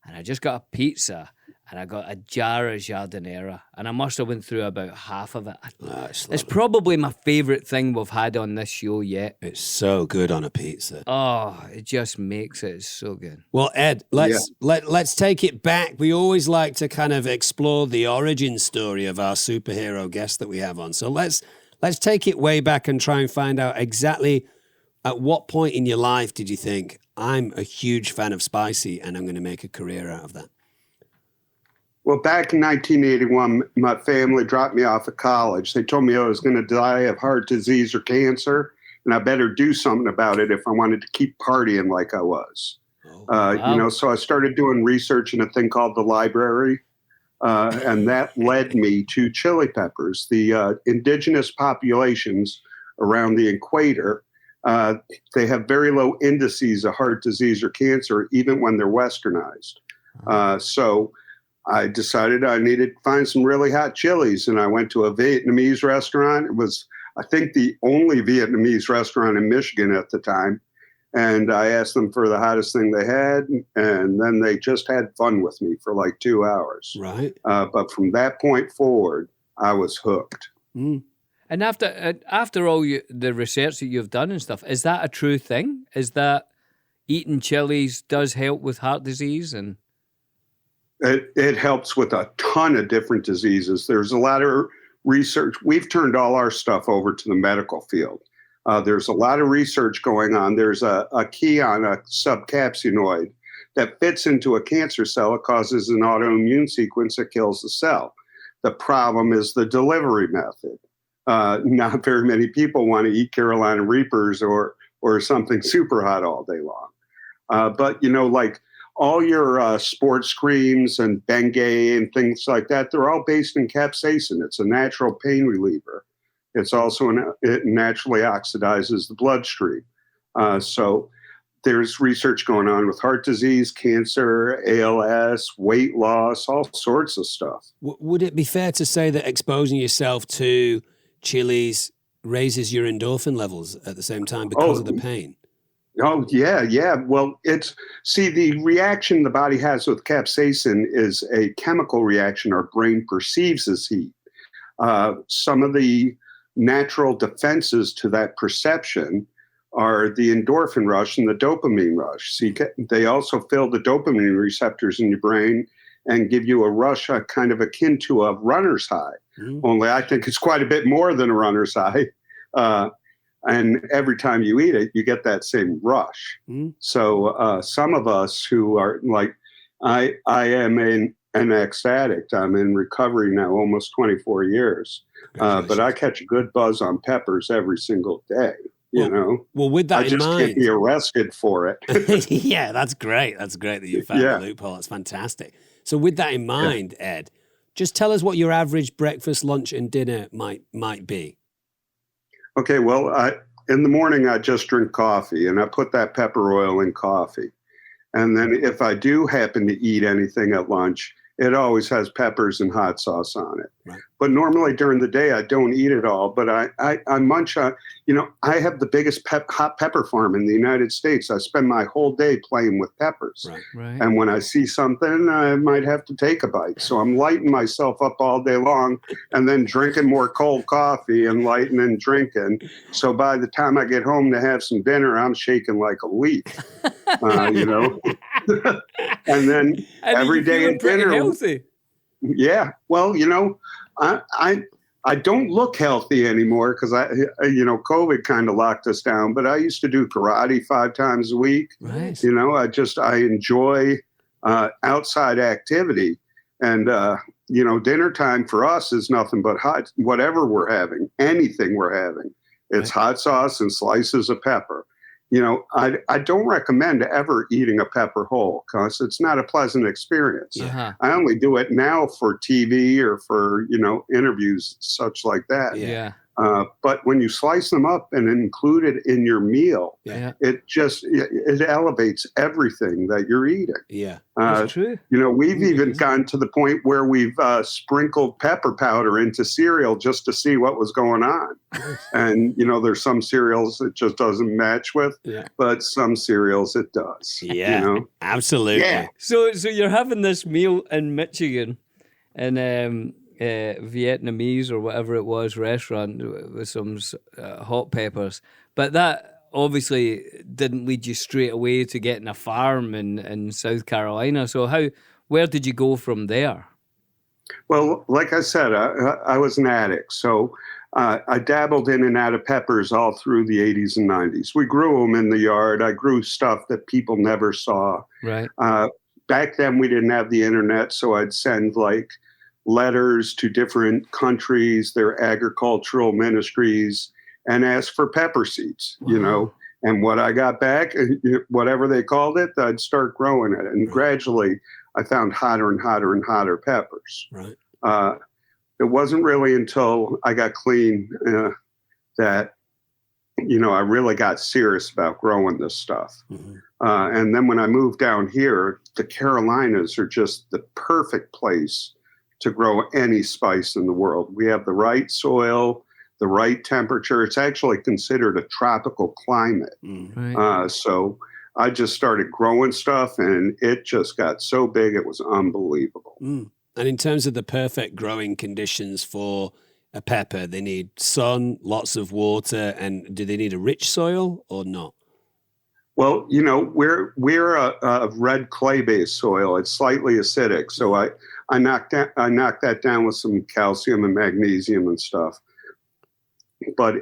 Speaker 3: And I just got a pizza, and I got a jar of jardinera, and I must have went through about half of it. It's probably my favourite thing we've had on this show yet.
Speaker 2: It's so good on a pizza.
Speaker 3: Oh, it just makes it so good.
Speaker 2: Well, Ed, let's take it back. We always like to kind of explore the origin story of our superhero guest that we have on. So let's take it way back and try and find out exactly at what point in your life did you think, I'm a huge fan of spicy and I'm going to make a career out of that?
Speaker 7: Well, back in 1981, my family dropped me off at college. They told me I was going to die of heart disease or cancer, and I better do something about it if I wanted to keep partying like I was. Wow. So I started doing research in a thing called the library, and that led me to chili peppers. The indigenous populations around the equator, they have very low indices of heart disease or cancer, even when they're westernized. So I decided I needed to find some really hot chilies, and I went to a Vietnamese restaurant. It was, I think, the only Vietnamese restaurant in Michigan at the time. And I asked them for the hottest thing they had, and then they just had fun with me for like 2 hours.
Speaker 2: Right.
Speaker 7: But from that point forward, I was hooked.
Speaker 3: Mm. And after all the research that you've done and stuff, is that a true thing? Is that eating chilies does help with heart disease? And
Speaker 7: it helps with a ton of different diseases. There's a lot of research. We've turned all our stuff over to the medical field. There's a lot of research going on. There's a key on a subcapsuloid that fits into a cancer cell. It causes an autoimmune sequence that kills the cell. The problem is the delivery method. Not very many people want to eat Carolina Reapers or something super hot all day long. But, like all your sports creams and Bengay and things like that, they're all based in capsaicin. It's a natural pain reliever. It's also, it naturally oxidizes the bloodstream. So there's research going on with heart disease, cancer, ALS, weight loss, all sorts of stuff.
Speaker 2: Would it be fair to say that exposing yourself to chilies raises your endorphin levels at the same time because of the pain?
Speaker 7: Oh, yeah. Well, the reaction the body has with capsaicin is a chemical reaction our brain perceives as heat. Some of the natural defenses to that perception are the endorphin rush and the dopamine rush. See, they also fill the dopamine receptors in your brain and give you a rush kind of akin to a runner's high. Only I think it's quite a bit more than a runner's high. And every time you eat it, you get that same rush. So some of us who are like, I am an ex-addict. I'm in recovery now almost 24 years. But I catch a good buzz on peppers every single day. Well,
Speaker 2: with that in mind, I just
Speaker 7: can't be arrested for it.
Speaker 2: Yeah, that's great. That's great that you found the loophole. That's fantastic. So with that in mind, Ed, just tell us what your average breakfast, lunch, and dinner might be.
Speaker 7: Okay, well, in the morning, I just drink coffee, and I put that pepper oil in coffee. And then if I do happen to eat anything at lunch, it always has peppers and hot sauce on it. Right. But normally during the day, I don't eat it all. But I munch on, I have the biggest hot pepper farm in the United States. I spend my whole day playing with peppers.
Speaker 3: Right.
Speaker 7: And when I see something, I might have to take a bite. So I'm lighting myself up all day long and then drinking more cold coffee and lighting and drinking. So by the time I get home to have some dinner, I'm shaking like a leaf, And then every day at dinner.
Speaker 3: Healthy.
Speaker 7: Yeah. Well, I don't look healthy anymore because COVID kind of locked us down, but I used to do karate 5 times a week.
Speaker 2: Right.
Speaker 7: I enjoy outside activity, and dinner time for us is nothing but hot, whatever we're having, anything we're having. It's hot sauce and slices of pepper. I don't recommend ever eating a pepper whole because it's not a pleasant experience.
Speaker 2: Uh-huh.
Speaker 7: I only do it now for TV or for, interviews, such like that.
Speaker 3: Yeah.
Speaker 7: But when you slice them up and include it in your meal, it elevates everything that you're eating.
Speaker 2: Yeah,
Speaker 3: that's true.
Speaker 7: We've even gotten to the point where we've sprinkled pepper powder into cereal just to see what was going on. And, there's some cereals it just doesn't match with, but some cereals it does.
Speaker 2: Yeah, absolutely.
Speaker 7: Yeah.
Speaker 3: So you're having this meal in Michigan and Vietnamese or whatever it was restaurant with some hot peppers, but that obviously didn't lead you straight away to getting a farm in South Carolina. So where did you go from there?
Speaker 7: Well, like I said, I was an addict, so I dabbled in and out of peppers all through the 80s and 90s. We grew them in the yard. I grew stuff that people never saw.
Speaker 3: Right.
Speaker 7: Back then we didn't have the internet, so I'd send letters to different countries, their agricultural ministries, and ask for pepper seeds, and what I got back, whatever they called it, I'd start growing it. And gradually I found hotter and hotter and hotter peppers.
Speaker 2: Right.
Speaker 7: It wasn't really until I got clean that, I really got serious about growing this stuff.
Speaker 2: Mm-hmm.
Speaker 7: And then when I moved down here, the Carolinas are just the perfect place to grow any spice in the world. We have the right soil, the right temperature. It's actually considered a tropical climate.
Speaker 3: Right.
Speaker 7: So I just started growing stuff and it just got so big, it was unbelievable.
Speaker 2: And in terms of the perfect growing conditions for a pepper, they need sun, lots of water, and do they need a rich soil or not? Well,
Speaker 7: we're a red clay-based soil. It's slightly acidic. So I knock that down with some calcium and magnesium and stuff. But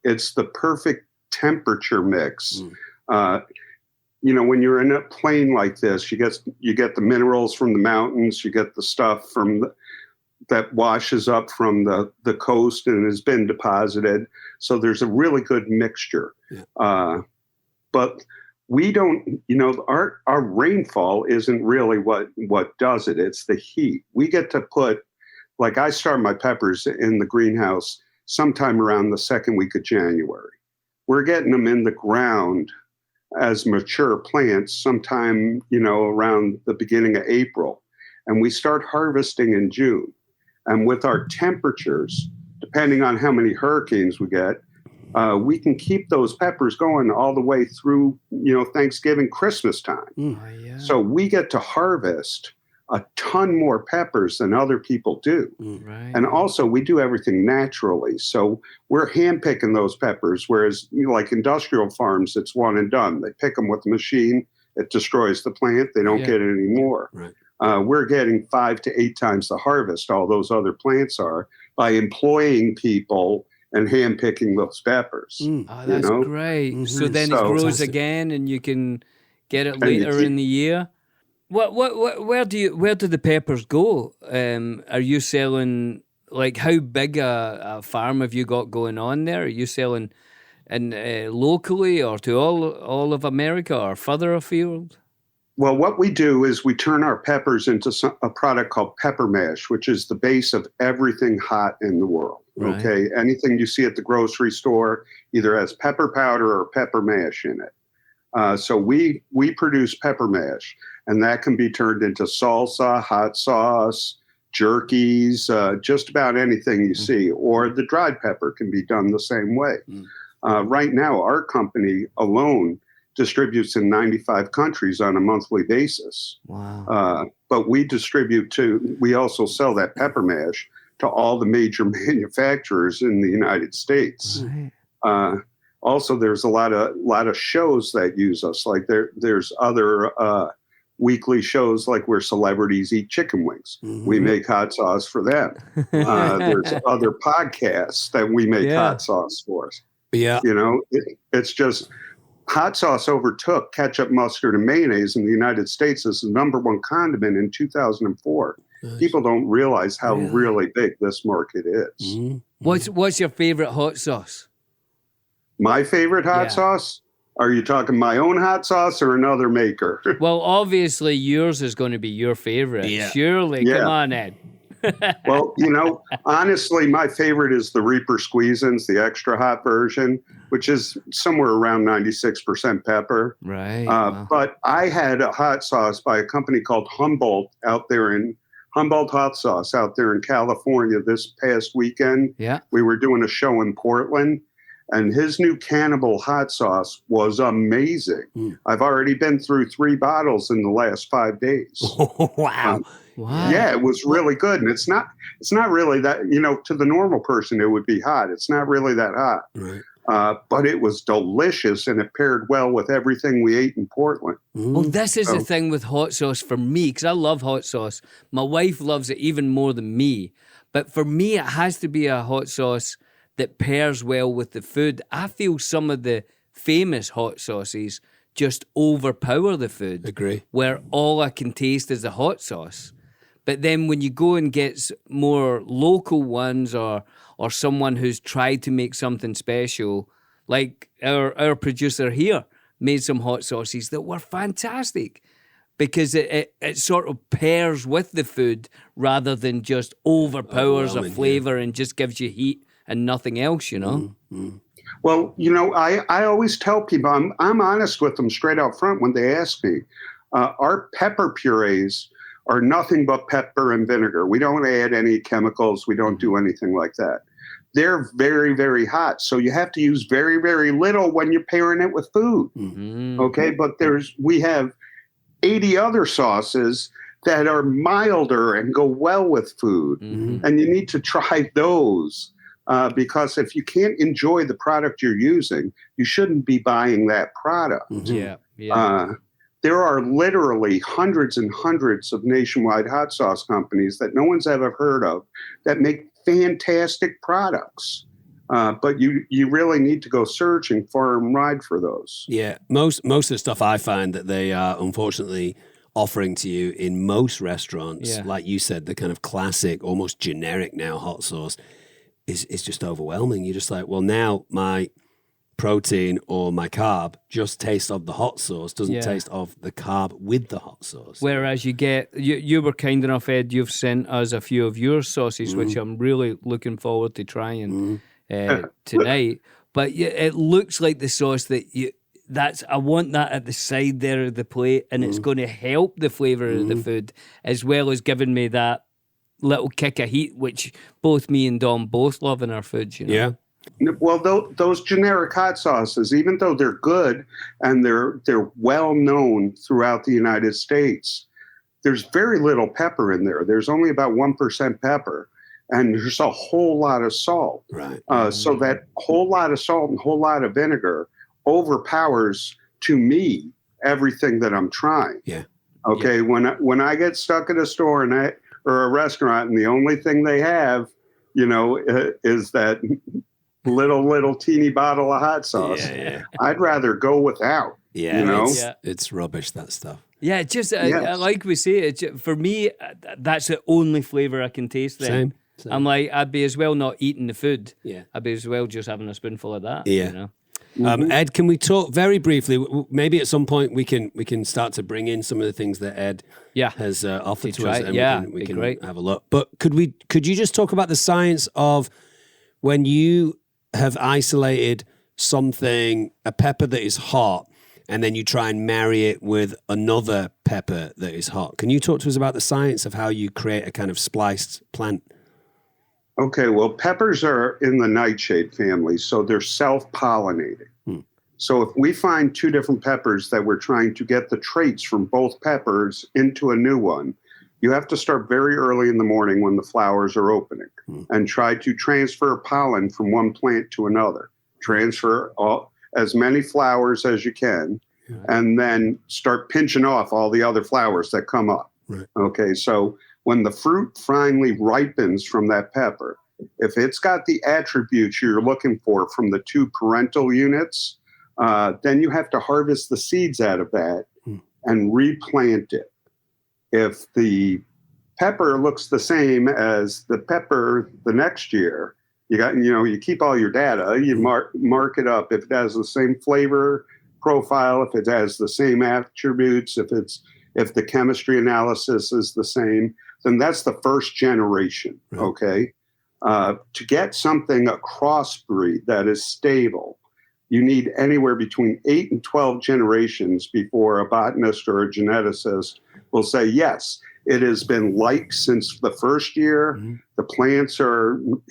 Speaker 7: it's the perfect temperature mix. When you're in a plane like this, you get the minerals from the mountains, you get the stuff that washes up from the coast and has been deposited. So there's a really good mixture. But we don't, our rainfall isn't really what does it. It's the heat. We get to put, like I start my peppers in the greenhouse sometime around the second week of January. We're getting them in the ground as mature plants sometime, around the beginning of April. And we start harvesting in June. And with our temperatures, depending on how many hurricanes we get, we can keep those peppers going all the way through, Thanksgiving, Christmas time. So we get to harvest a ton more peppers than other people do. And also we do everything naturally. So we're handpicking those peppers, whereas like industrial farms, it's one and done. They pick them with a machine. It destroys the plant. They don't get it anymore. We're getting 5 to 8 times the harvest all those other plants are by employing people and handpicking those peppers.
Speaker 3: That's great. So then it grows again and you can get it later in the year. Where do the peppers go? Are you selling, like, how big a farm have you got going on there? Are you selling locally or to all of America or further afield?
Speaker 7: Well, what we do is we turn our peppers into a product called pepper mash, which is the base of everything hot in the world. Okay, anything you see at the grocery store either has pepper powder or pepper mash in it. So we produce pepper mash, and that can be turned into salsa, hot sauce, jerkies, just about anything you see, or the dried pepper can be done the same way. Right now, our company alone distributes in 95 countries on a monthly basis. But we also sell that pepper mash to all the major manufacturers in the United States. Also, there's a lot of shows that use us. Like there's other weekly shows like where celebrities eat chicken wings. We make hot sauce for them. There's other podcasts that we make hot sauce for. It's just hot sauce overtook ketchup, mustard, and mayonnaise in the United States as the #1 condiment in 2004. People don't realize how really big this market is.
Speaker 3: What's your favorite hot sauce?
Speaker 7: My favorite hot sauce? Are you talking my own hot sauce or another maker?
Speaker 3: Well, obviously yours is going to be your favorite. Surely. Come on, Ed.
Speaker 7: Well, honestly, my favorite is the Reaper Squeezins, the extra hot version, which is somewhere around 96% pepper. But I had a hot sauce by a company called Humboldt Hot Sauce out there in California this past weekend. We were doing a show in Portland, and his new Cannibal hot sauce was amazing. I've already been through 3 bottles in the last 5 days.
Speaker 3: Wow.
Speaker 7: Yeah, it was really good. And it's not really that, to the normal person, it would be hot. It's not really that hot. But it was delicious, and it paired well with everything we ate in Portland.
Speaker 3: Well, this is the thing with hot sauce for me, because I love hot sauce. My wife loves it even more than me. But for me, it has to be a hot sauce that pairs well with the food. I feel some of the famous hot sauces just overpower the food.
Speaker 2: Agree.
Speaker 3: Where all I can taste is the hot sauce. But then when you go and get more local ones or someone who's tried to make something special, like our producer here made some hot sauces that were fantastic because it sort of pairs with the food rather than just overpowers a flavor and just gives you heat and nothing else,
Speaker 7: Well, I always tell people, I'm honest with them straight out front when they ask me. Our pepper purees are nothing but pepper and vinegar. We don't add any chemicals. We don't do anything like that. They're very, very hot. So you have to use very, very little when you're pairing it with food. Okay, but we have 80 other sauces that are milder and go well with food. And you need to try those. Because if you can't enjoy the product you're using, you shouldn't be buying that product. there are literally hundreds and hundreds of nationwide hot sauce companies that no one's ever heard of that make fantastic products. But you really need to go searching far and wide for those.
Speaker 2: Yeah, most of the stuff I find that they are unfortunately offering to you in most restaurants, like you said, the kind of classic, almost generic now hot sauce is just overwhelming. You're just like, well, now my protein or my carb just tastes of the hot sauce, doesn't taste of the carb with the hot sauce.
Speaker 3: Whereas you were kind enough, Ed, you've sent us a few of your sauces, which I'm really looking forward to trying tonight. But it looks like the sauce that I want that at the side there of the plate, and it's going to help the flavour of the food, as well as giving me that little kick of heat, which both me and Dom both love in our food, you know?
Speaker 2: Yeah.
Speaker 7: Well, those generic hot sauces, even though they're good and they're well known throughout the United States, there's very little pepper in there. There's only about 1% pepper, and there's a whole lot of salt.
Speaker 2: Right.
Speaker 7: So that whole lot of salt and whole lot of vinegar overpowers, to me, everything that I'm trying.
Speaker 2: Yeah.
Speaker 7: Okay.
Speaker 2: Yeah.
Speaker 7: When I get stuck at a store or a restaurant, and the only thing they have, is that little teeny bottle of hot sauce, I'd rather go without.
Speaker 2: Yeah, it's rubbish, that stuff.
Speaker 3: Yeah, just like we say, for me, that's the only flavour I can taste. Then
Speaker 2: Same.
Speaker 3: I'm like, I'd be as well not eating the food.
Speaker 2: Yeah,
Speaker 3: I'd be as well just having a spoonful of that.
Speaker 2: Yeah.
Speaker 3: You know?
Speaker 2: Ed, can we talk very briefly? Maybe at some point we can start to bring in some of the things that Ed has offered to us, and we can have a look. But could you just talk about the science of when you have isolated something, a pepper that is hot, and then you try and marry it with another pepper that is hot? Can you talk to us about the science of how you create a kind of spliced plant?
Speaker 7: Okay, well, peppers are in the nightshade family, so they're self-pollinating. So if we find two different peppers that we're trying to get the traits from both peppers into a new one, you have to start very early in the morning when the flowers are opening and try to transfer pollen from one plant to another. Transfer as many flowers as you can, and then start pinching off all the other flowers that come up.
Speaker 2: Right.
Speaker 7: Okay, so when the fruit finally ripens from that pepper, if it's got the attributes you're looking for from the two parental units, then you have to harvest the seeds out of that and replant it. If the pepper looks the same as the pepper the next year, you keep all your data, you mark it up. If it has the same flavor profile, if it has the same attributes, if the chemistry analysis is the same, then that's the first generation. Right. Okay. To get something, a crossbreed that is stable, you need anywhere between 8 and 12 generations before a botanist or a geneticist will say, yes, it has been like since the first year. The plants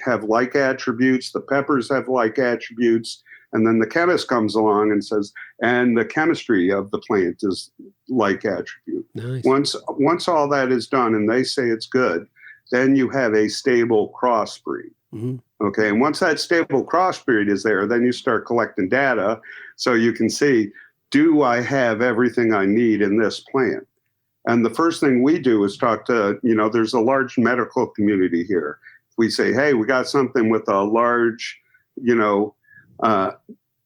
Speaker 7: have like attributes, the peppers have like attributes, and then the chemist comes along and says, and the chemistry of the plant is like attribute.
Speaker 2: Nice.
Speaker 7: Once all that is done and they say it's good, then you have a stable crossbreed. Okay, and once that stable crossbreed is there, then you start collecting data so you can see, do I have everything I need in this plant? And the first thing we do is talk to, there's a large medical community here. We say, hey, we got something with a large, the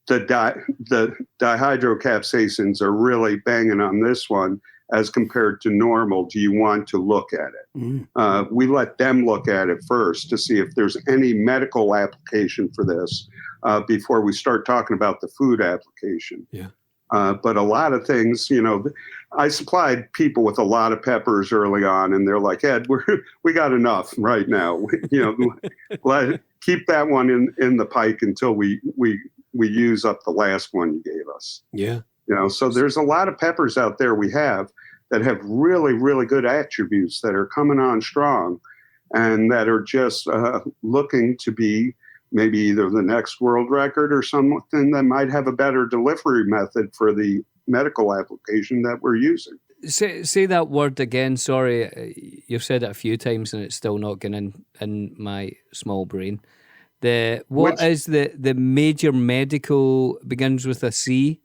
Speaker 7: dihydrocapsaicins are really banging on this one as compared to normal. Do you want to look at it? We let them look at it first to see if there's any medical application for this before we start talking about the food application.
Speaker 2: Yeah.
Speaker 7: But a lot of things, I supplied people with a lot of peppers early on, and they're like, Ed, we got enough right now. Keep that one in the pike until we use up the last one you gave us.
Speaker 2: Yeah.
Speaker 7: So there's a lot of peppers out there we have that have really, really good attributes that are coming on strong and that are just looking to be maybe either the next world record or something that might have a better delivery method for the medical application that we're using.
Speaker 3: Say that word again. Sorry, you've said it a few times and it's still not getting in my small brain. What is the major medical, begins with a C?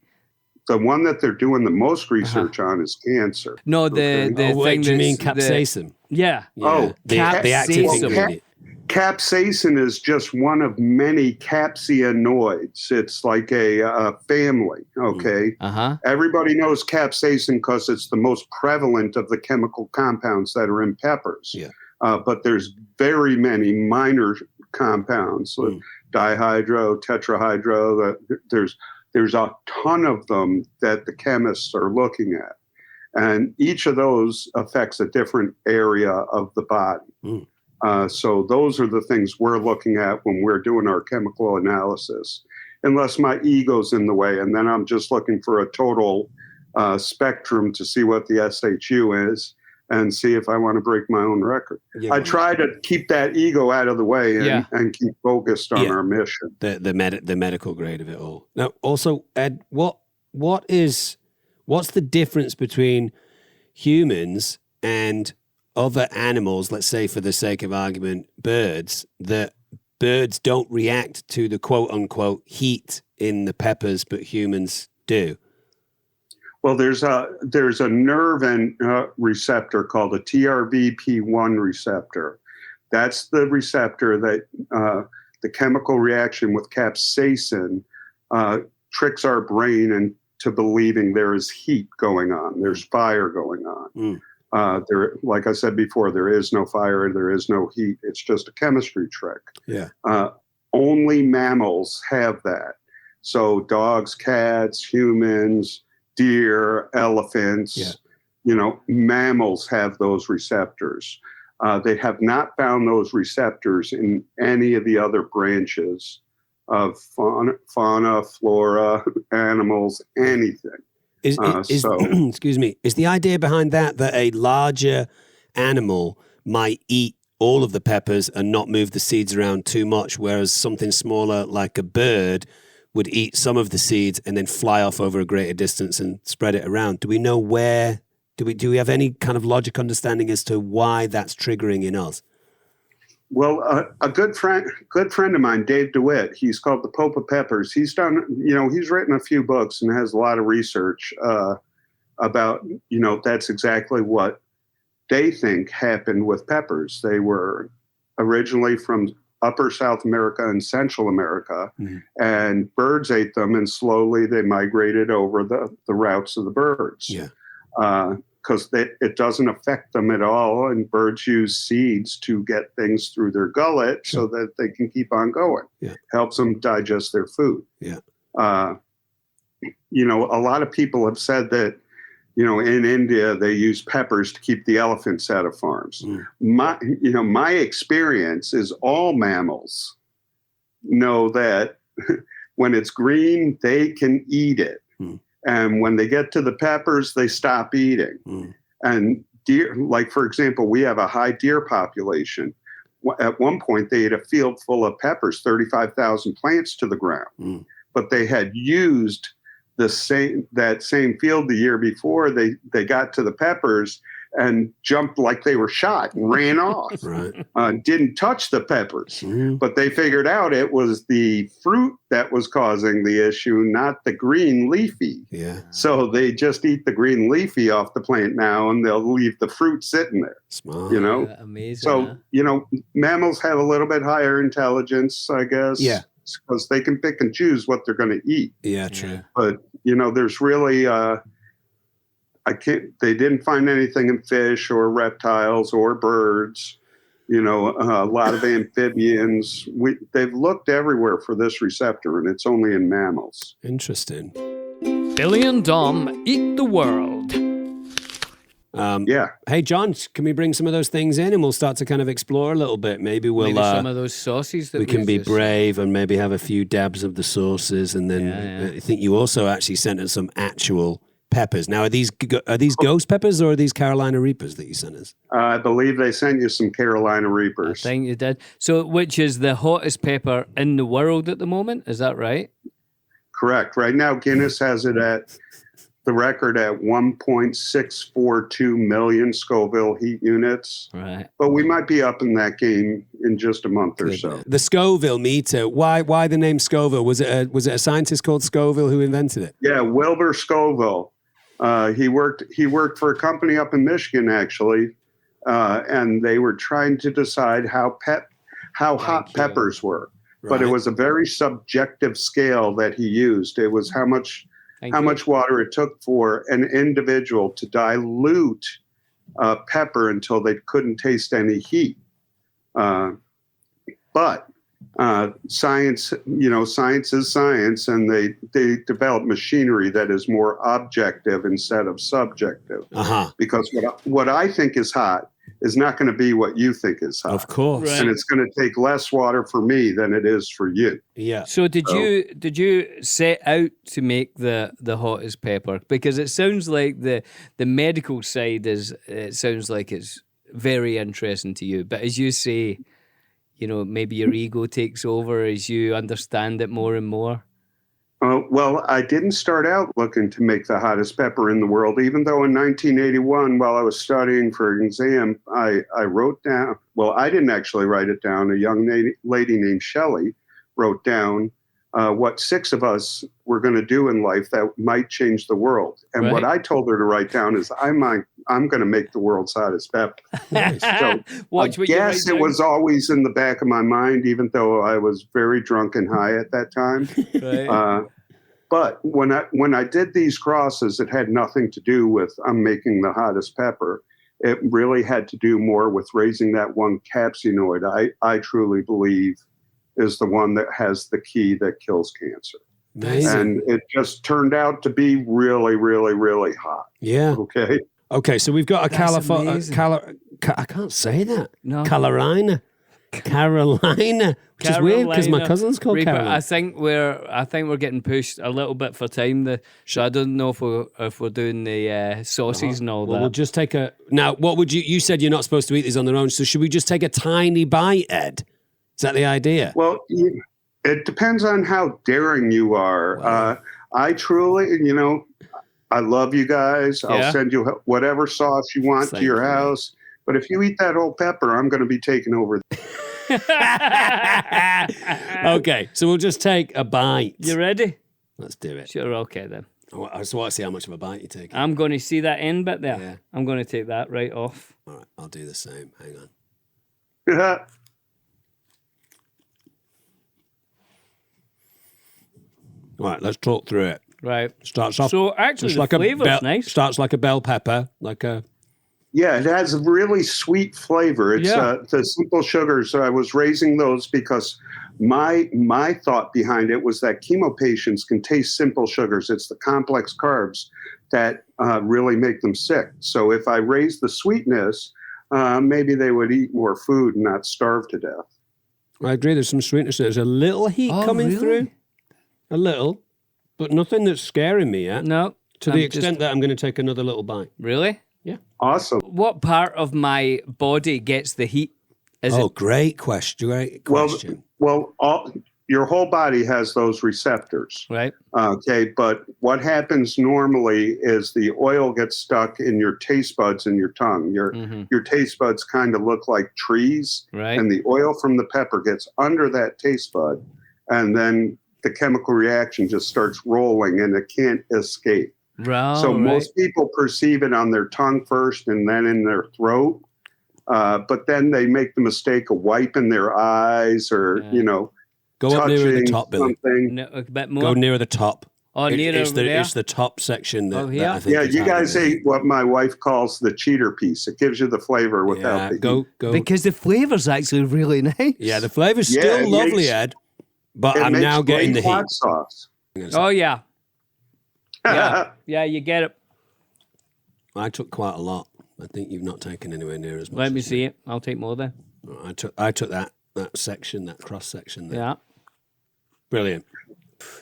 Speaker 7: the one that they're doing the most research on is cancer.
Speaker 3: No, the thing
Speaker 2: do you mean
Speaker 3: that's
Speaker 2: capsaicin?
Speaker 3: Yeah.
Speaker 7: Oh,
Speaker 2: the active ingredient.
Speaker 7: Capsaicin is just one of many capsaicinoids. It's like a family, okay? Everybody knows capsaicin because it's the most prevalent of the chemical compounds that are in peppers.
Speaker 2: Yeah.
Speaker 7: But there's very many minor compounds, dihydro, tetrahydro. There's a ton of them that the chemists are looking at. And each of those affects a different area of the body. So those are the things we're looking at when we're doing our chemical analysis, unless my ego's in the way. And then I'm just looking for a total spectrum to see what the SHU is and see if I want to break my own record. I try to keep that ego out of the way and keep focused on our mission.
Speaker 2: The medical grade of it all. Now, also, Ed, what's the difference between humans and other animals, let's say for the sake of argument, birds, that birds don't react to the quote-unquote heat in the peppers, but humans do?
Speaker 7: Well, there's a nerve and receptor called a TRVP1 receptor. That's the receptor that the chemical reaction with capsaicin tricks our brain into believing there is heat going on, there's fire going on. Like I said before, there is no fire, there is no heat. It's just a chemistry trick.
Speaker 2: Yeah.
Speaker 7: Only mammals have that. So dogs, cats, humans, deer, elephants, mammals have those receptors. They have not found those receptors in any of the other branches of fauna, flora, animals, anything.
Speaker 2: Excuse me, is the idea behind that a larger animal might eat all of the peppers and not move the seeds around too much, whereas something smaller like a bird would eat some of the seeds and then fly off over a greater distance and spread it around? Do we know where? Do we have any kind of logic understanding as to why that's triggering in us?
Speaker 7: Well, a good friend of mine, Dave DeWitt, he's called the Pope of Peppers. He's done, he's written a few books and has a lot of research about, that's exactly what they think happened with peppers. They were originally from upper South America and Central America, and birds ate them, and slowly they migrated over the routes of the birds. Yeah. Because it doesn't affect them at all, and birds use seeds to get things through their gullet so that they can keep on going. Yeah. Helps them digest their food. Yeah. A lot of people have said that, in India they use peppers to keep the elephants out of farms. My experience is all mammals know that when it's green, they can eat it. And when they get to the peppers, they stop eating. And deer, like, for example, we have a high deer population. At one point, they ate a field full of peppers, 35,000 plants to the ground. But they had used that same field the year before. They got to the peppers and jumped like they were shot and ran off. Didn't touch the peppers. But they figured out it was the fruit that was causing the issue, not the green leafy. Yeah. So they just eat the green leafy off the plant now, and they'll leave the fruit sitting there. Smart.
Speaker 3: Amazing.
Speaker 7: So, mammals have a little bit higher intelligence, I guess. Yeah. Because they can pick and choose what they're going to eat. Yeah, true. But, there's really... they didn't find anything in fish or reptiles or birds, a lot of amphibians. They've looked everywhere for this receptor, and it's only in mammals.
Speaker 2: Interesting.
Speaker 3: Billy and Dom eat the world.
Speaker 7: Yeah.
Speaker 2: Hey, John, can we bring some of those things in and we'll start to kind of explore a little bit? Maybe we'll...
Speaker 3: some of those sauces that
Speaker 2: we can be brave and maybe have a few dabs of the sauces. And then I think you also actually sent us some actual peppers. Now, are these ghost peppers or are these Carolina Reapers that you sent us?
Speaker 7: I believe they sent you some Carolina Reapers.
Speaker 3: I think you did. So, which is the hottest pepper in the world at the moment? Is that right?
Speaker 7: Correct. Right now, Guinness has it at the record at 1.642 million Scoville heat units.
Speaker 3: Right.
Speaker 7: But we might be up in that game in just a month or so.
Speaker 2: The Scoville meter. Why the name Scoville? Was it a scientist called Scoville who invented it?
Speaker 7: Yeah, Wilbur Scoville. He worked for a company up in Michigan, actually, and they were trying to decide how hot peppers were. But it was a very subjective scale that he used. It was how much water it took for an individual to dilute pepper until they couldn't taste any heat. But science is science, and they develop machinery that is more objective instead of subjective. Because what I think is hot is not going to be what you think is hot.
Speaker 2: Of course.
Speaker 7: And it's going to take less water for me than it is for you.
Speaker 2: Yeah.
Speaker 3: So did you set out to make the hottest pepper? Because it sounds like the medical side sounds like it's very interesting to you. But as you say, maybe your ego takes over as you understand it more and more.
Speaker 7: Well, I didn't start out looking to make the hottest pepper in the world, even though in 1981, while I was studying for an exam, I wrote down, well, I didn't actually write it down. A young lady named Shelley wrote down what 6 of us were going to do in life that might change the world. And what I told her to write down is I'm going to make the world's hottest pepper. So I guess it was always in the back of my mind, even though I was very drunk and high at that time.
Speaker 3: Right.
Speaker 7: But when I did these crosses, it had nothing to do with I'm making the hottest pepper. It really had to do more with raising that one capsinoid I truly believe is the one that has the key that kills cancer.
Speaker 2: Amazing.
Speaker 7: And it just turned out to be really, really, really hot.
Speaker 2: Yeah. Okay, so we've got a California. I can't say that. No. Carolina, which is weird because my cousin's called Carolina.
Speaker 3: I think we're getting pushed a little bit for time. So I don't know if we're doing the sauces and all that.
Speaker 2: We'll just take a. Now, what would you? You said you're not supposed to eat these on their own. So should we just take a tiny bite, Ed? Is that the idea?
Speaker 7: Well, it depends on how daring you are.
Speaker 2: Wow.
Speaker 7: I truly, I love you guys.
Speaker 3: Yeah.
Speaker 7: I'll send you whatever sauce you want to your house. But if you eat that whole pepper, I'm going to be taking over.
Speaker 2: Okay, so we'll just take a bite.
Speaker 3: You ready?
Speaker 2: Let's do it.
Speaker 3: Sure, okay then.
Speaker 2: I just want to see how much of a bite you take.
Speaker 3: I'm going to see that end bit there.
Speaker 2: Yeah.
Speaker 3: I'm going to take that right off.
Speaker 2: All right, I'll do the same. Hang on. All right, let's talk through it.
Speaker 3: Right.
Speaker 2: Starts off.
Speaker 3: So actually, the flavor's nice.
Speaker 2: Starts like a bell pepper,
Speaker 7: Yeah, it has a really sweet flavor. It's the simple sugars. I was raising those because my thought behind it was that chemo patients can taste simple sugars. It's the complex carbs that really make them sick. So if I raise the sweetness, maybe they would eat more food and not starve to death.
Speaker 2: I agree. There's some sweetness. There's a little heat coming through. A little, but nothing that's scaring me yet.
Speaker 3: No.
Speaker 2: To the extent that I'm going to take another little bite.
Speaker 3: Really?
Speaker 2: Yeah.
Speaker 7: Awesome.
Speaker 3: What part of my body gets the heat?
Speaker 2: Great question. Great question.
Speaker 7: Well, your whole body has those receptors.
Speaker 3: Right.
Speaker 7: Okay, but what happens normally is the oil gets stuck in your taste buds in your tongue. Your taste buds kind of look like trees.
Speaker 3: Right.
Speaker 7: And the oil from the pepper gets under that taste bud, and then the chemical reaction just starts rolling and it can't escape. So most people perceive it on their tongue first and then in their throat. But then they make the mistake of wiping their eyes or,
Speaker 2: go up nearer the top, Billy.
Speaker 3: A bit more.
Speaker 2: Go nearer the top.
Speaker 3: Oh,
Speaker 2: it's the top section that I think.
Speaker 7: Yeah, you guys ate what my wife calls the cheater piece. It gives you the flavor without the heat.
Speaker 2: Go.
Speaker 3: Because the flavor's actually really nice.
Speaker 2: Yeah, the flavor's still lovely, Ed. But I'm now getting the heat.
Speaker 7: Sauce.
Speaker 3: Oh, yeah. Yeah, you get it.
Speaker 2: I took quite a lot. I think you've not taken anywhere near as much.
Speaker 3: Let me see it. I'll take more then.
Speaker 2: I took that section, that cross section there.
Speaker 3: Yeah.
Speaker 2: Brilliant.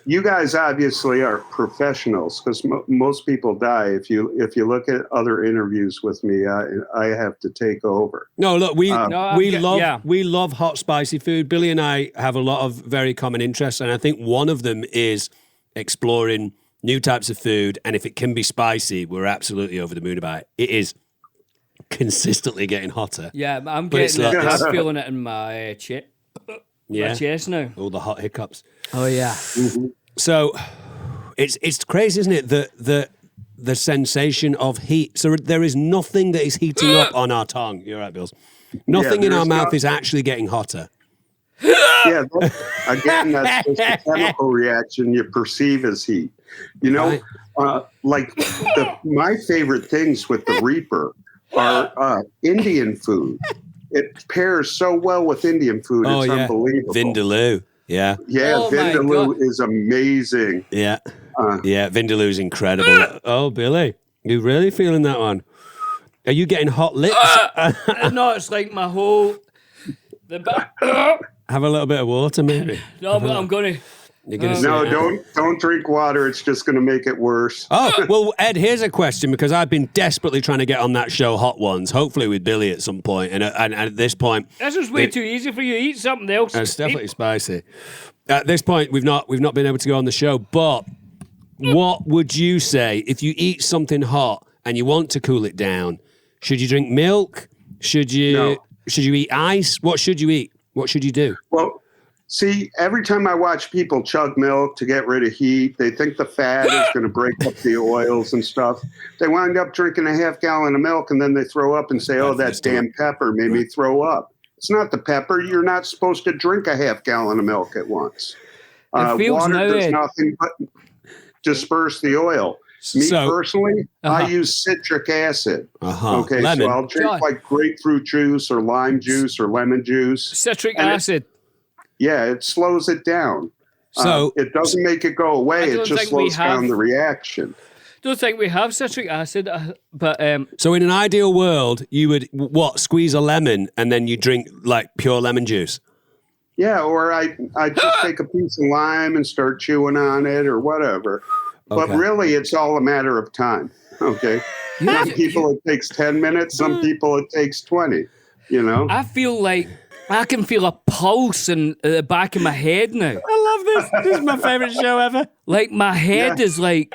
Speaker 7: You guys obviously are professionals because most people die. If you look at other interviews with me, I have to take over.
Speaker 2: No, look, we love hot, spicy food. Billy and I have a lot of very common interests, and I think one of them is exploring new types of food, and if it can be spicy, we're absolutely over the moon about it. It is consistently getting hotter.
Speaker 3: Yeah, I'm
Speaker 2: But it's
Speaker 3: getting it.
Speaker 2: like-
Speaker 3: I'm feeling it in my chest.
Speaker 2: Yeah.
Speaker 3: My chest now.
Speaker 2: All the hot hiccups.
Speaker 3: Oh yeah.
Speaker 2: So it's crazy, isn't it? The sensation of heat. So there is nothing that is heating up on our tongue. You're right, Bills. Nothing in
Speaker 7: there
Speaker 2: our
Speaker 7: is
Speaker 2: mouth
Speaker 7: not-
Speaker 2: is actually getting hotter.
Speaker 7: Yeah, again, that's just a chemical reaction you perceive as heat. You know, like my favorite things with the Reaper are Indian food. It pairs so well with Indian food.
Speaker 2: Oh,
Speaker 7: It's
Speaker 2: yeah.
Speaker 7: unbelievable.
Speaker 2: Vindaloo. Yeah.
Speaker 7: Yeah,
Speaker 3: Oh, my
Speaker 7: Vindaloo
Speaker 3: God.
Speaker 7: is amazing.
Speaker 2: Yeah. Yeah. Vindaloo's incredible. Oh, Billy, you really feeling that one? Are you getting hot lips?
Speaker 3: No, it's like my whole.
Speaker 2: Have a little bit of water, maybe.
Speaker 3: No, but I'm gonna.
Speaker 2: You're gonna say
Speaker 7: No,
Speaker 2: it.
Speaker 7: don't drink water. It's just going to make it worse.
Speaker 2: Oh, well, Ed, here's a question, because I've been desperately trying to get on that show Hot Ones, hopefully with Billy at some point. And at this point,
Speaker 3: This is way too easy for you. Eat something else.
Speaker 2: it's definitely spicy. At this point, we've not been able to go on the show, but what would you say if you eat something hot and you want to cool it down? Should you drink milk? Should you eat ice? What should you eat? What should you do?
Speaker 7: Well, see, every time I watch people chug milk to get rid of heat, they think the fat is going to break up the oils and stuff. They wind up drinking a half gallon of milk, and then they throw up and say, oh, that damn pepper made me throw up. It's not the pepper. You're not supposed to drink a half gallon of milk at once.
Speaker 3: feels
Speaker 7: Water
Speaker 3: now,
Speaker 7: does
Speaker 3: Ed.
Speaker 7: nothing but disperse the oil. Me
Speaker 2: So-
Speaker 7: personally,
Speaker 3: Uh-huh.
Speaker 7: I use citric acid.
Speaker 2: Uh-huh.
Speaker 7: Okay,
Speaker 2: Lemon.
Speaker 7: so I'll drink
Speaker 3: John.
Speaker 7: like grapefruit juice or lime juice or lemon juice.
Speaker 3: Citric
Speaker 7: And it-
Speaker 3: acid.
Speaker 7: Yeah, it slows it down.
Speaker 2: So-
Speaker 7: it doesn't make it go away.
Speaker 3: I
Speaker 7: It
Speaker 3: don't
Speaker 7: just
Speaker 3: think we
Speaker 7: slows down
Speaker 3: have-
Speaker 7: the reaction.
Speaker 3: Don't think we have citric acid, but
Speaker 2: So in an ideal world, you would, squeeze a lemon and then you drink like pure lemon juice?
Speaker 7: Yeah, or I just take a piece of lime and start chewing on it or whatever. But
Speaker 2: Okay.
Speaker 7: really, it's all a matter of time. Okay. Some people it takes 10 minutes. Some people it takes 20. You know.
Speaker 3: I feel like I can feel a pulse in the back of my head now.
Speaker 2: I love this. This is my favorite show ever.
Speaker 3: Like my head is like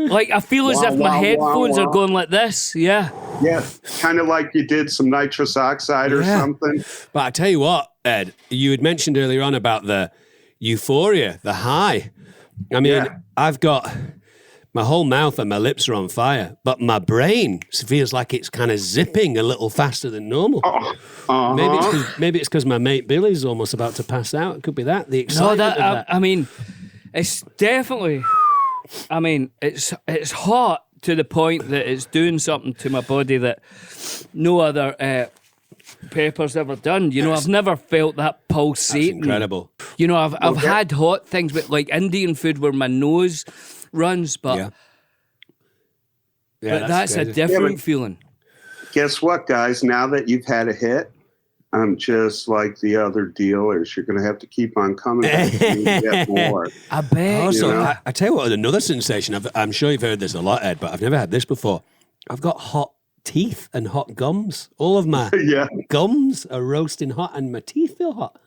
Speaker 3: I feel as
Speaker 7: Wah,
Speaker 3: if my
Speaker 7: wah,
Speaker 3: headphones
Speaker 7: wah,
Speaker 3: are
Speaker 7: wah.
Speaker 3: going like this. Yeah.
Speaker 7: Yeah, kind of like you did some nitrous oxide or
Speaker 2: Yeah.
Speaker 7: something.
Speaker 2: But I tell you what, Ed, you had mentioned earlier on about the euphoria, the high. I mean,
Speaker 7: Yeah.
Speaker 2: I've got my whole mouth and my lips are on fire, but my brain feels like it's kind of zipping a little faster than normal.
Speaker 7: Uh-huh.
Speaker 2: Maybe it's because my mate Billy's almost about to pass out. It could be that. The
Speaker 3: No,
Speaker 2: excitement of that.
Speaker 3: I mean, it's definitely. I mean, it's hot to the point that it's doing something to my body that no other pepper's ever done. You know, I've never felt that
Speaker 2: That's
Speaker 3: pulsating.
Speaker 2: incredible.
Speaker 3: You know, I've
Speaker 7: yeah.
Speaker 3: had hot things, but like Indian food where my nose runs, but
Speaker 2: Yeah.
Speaker 3: but that's a
Speaker 2: crazy.
Speaker 3: different
Speaker 7: but-
Speaker 3: feeling.
Speaker 7: Guess what, guys? Now that you've had a hit, I'm just like the other dealers. You're going to have to keep on coming back and get more.
Speaker 3: I bet.
Speaker 2: Also,
Speaker 7: You know?
Speaker 2: I tell you what, another sensation, I'm sure you've heard this a lot, Ed, but I've never had this before. I've got hot teeth and hot gums. All of my
Speaker 7: Yeah.
Speaker 2: gums are roasting hot and my teeth feel hot.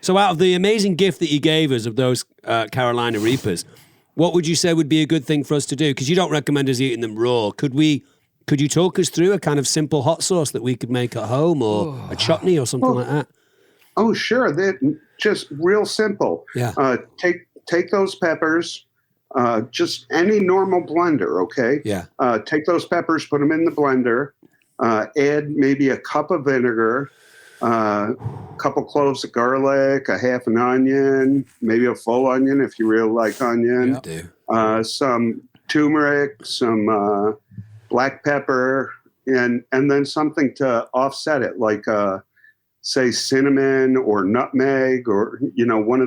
Speaker 2: So out of the amazing gift that you gave us of those Carolina Reapers, what would you say would be a good thing for us to do? Because you don't recommend us eating them raw. Could you talk us through a kind of simple hot sauce that we could make at home or a chutney or something like that?
Speaker 7: Oh, sure. They're just real simple.
Speaker 2: Yeah.
Speaker 7: Take those peppers, just any normal blender, okay?
Speaker 2: Yeah.
Speaker 7: Take those peppers, put them in the blender, add maybe a cup of vinegar, a couple cloves of garlic, a half an onion, maybe a full onion if you really like onion,
Speaker 2: I do.
Speaker 7: some turmeric, some black pepper, and then something to offset it, like say cinnamon or nutmeg, or one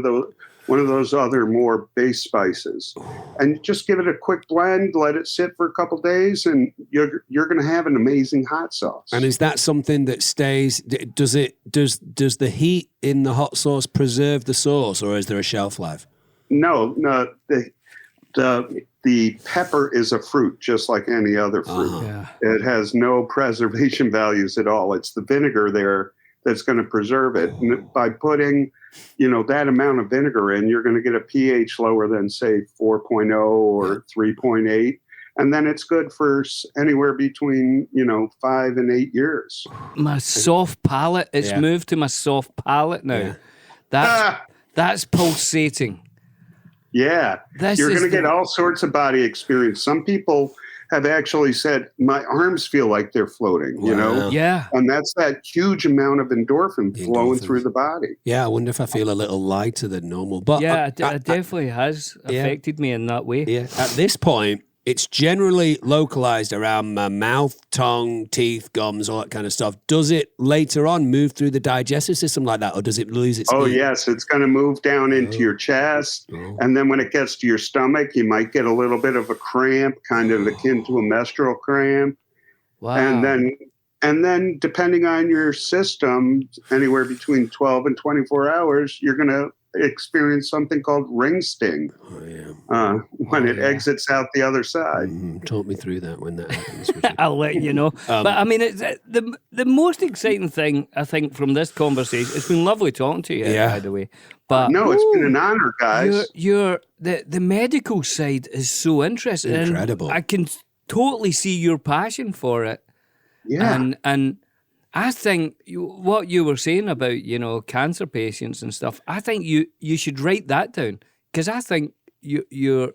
Speaker 7: of those other more base spices, and just give it a quick blend. Let it sit for a couple days, and you're going to have an amazing hot sauce.
Speaker 2: And is that something that stays? Does the heat in the hot sauce preserve the sauce, or is there a shelf life?
Speaker 7: No, the pepper is a fruit, just like any other fruit.
Speaker 2: Uh-huh.
Speaker 3: Yeah.
Speaker 7: It has no preservation values at all. It's the vinegar there that's going to preserve it. And by putting, that amount of vinegar in, you're going to get a pH lower than, say, 4.0 or 3.8. And then it's good for anywhere between, 5 and 8 years.
Speaker 3: My soft palate, it's moved to my soft palate now. That's pulsating.
Speaker 7: Yeah. You're going to get all sorts of body experience. Some people have actually said, my arms feel like they're floating,
Speaker 3: Yeah.
Speaker 7: And that's that huge amount of endorphin flowing through the body.
Speaker 2: Yeah, I wonder if I feel a little lighter than normal. But
Speaker 3: it definitely has affected me in that way.
Speaker 2: Yeah. At this point, it's generally localized around my mouth, tongue, teeth, gums, all that kind of stuff. Does it later on move through the digestive system like that, or does it lose its
Speaker 7: Oh,
Speaker 2: heat?
Speaker 7: yes. It's going to move down into your chest.
Speaker 2: Oh.
Speaker 7: And then when it gets to your stomach, you might get a little bit of a cramp, kind of akin to a menstrual cramp.
Speaker 3: Wow.
Speaker 7: And then depending on your system, anywhere between 12 and 24 hours, you're going to experience something called ring sting when it exits out the other side.
Speaker 2: Talk me through that when that happens.
Speaker 3: I'll let you know. But I mean, it's, the most exciting thing, I think, from this conversation, it's been lovely talking to you, by the way. But
Speaker 7: no, it's been an honor, guys.
Speaker 3: The medical side is so interesting.
Speaker 2: Incredible.
Speaker 3: And I can totally see your passion for it.
Speaker 7: Yeah.
Speaker 3: And I think what you were saying about, cancer patients and stuff, I think you should write that down, because I think you'll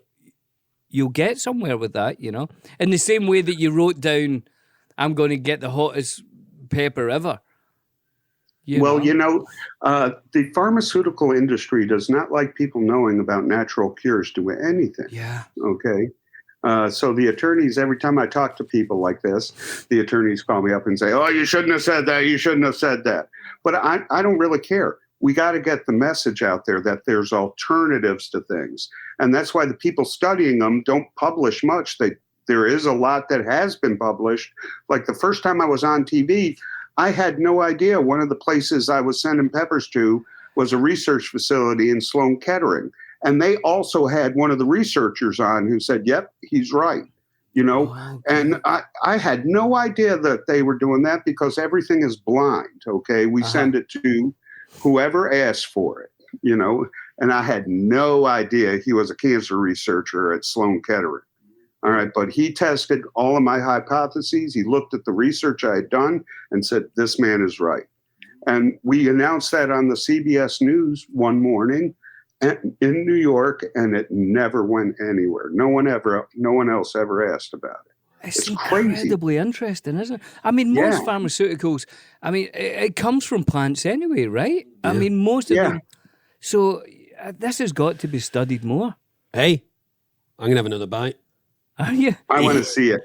Speaker 3: get somewhere with that, in the same way that you wrote down, I'm going to get the hottest pepper ever.
Speaker 7: The pharmaceutical industry does not like people knowing about natural cures to anything.
Speaker 3: Yeah.
Speaker 7: Okay. So the attorneys, every time I talk to people like this, the attorneys call me up and say, oh, you shouldn't have said that. You shouldn't have said that. But I don't really care. We got to get the message out there that there's alternatives to things. And that's why the people studying them don't publish much. There is a lot that has been published. Like the first time I was on TV, I had no idea one of the places I was sending peppers to was a research facility in Sloan Kettering. And they also had one of the researchers on who said, yep, he's right, And I had no idea that they were doing that, because everything is blind, okay? We send it to whoever asked for it, And I had no idea he was a cancer researcher at Sloan Kettering. All right, but he tested all of my hypotheses. He looked at the research I had done and said, this man is right. And we announced that on the CBS News one morning in New York, and it never went anywhere. No one else ever asked about it.
Speaker 3: It's incredibly interesting, isn't it? I mean, most pharmaceuticals, it comes from plants anyway, right? Yeah. I mean, most of them. So this has got to be studied more.
Speaker 2: Hey, I'm going to have another bite.
Speaker 3: Are you?
Speaker 7: I want to see it.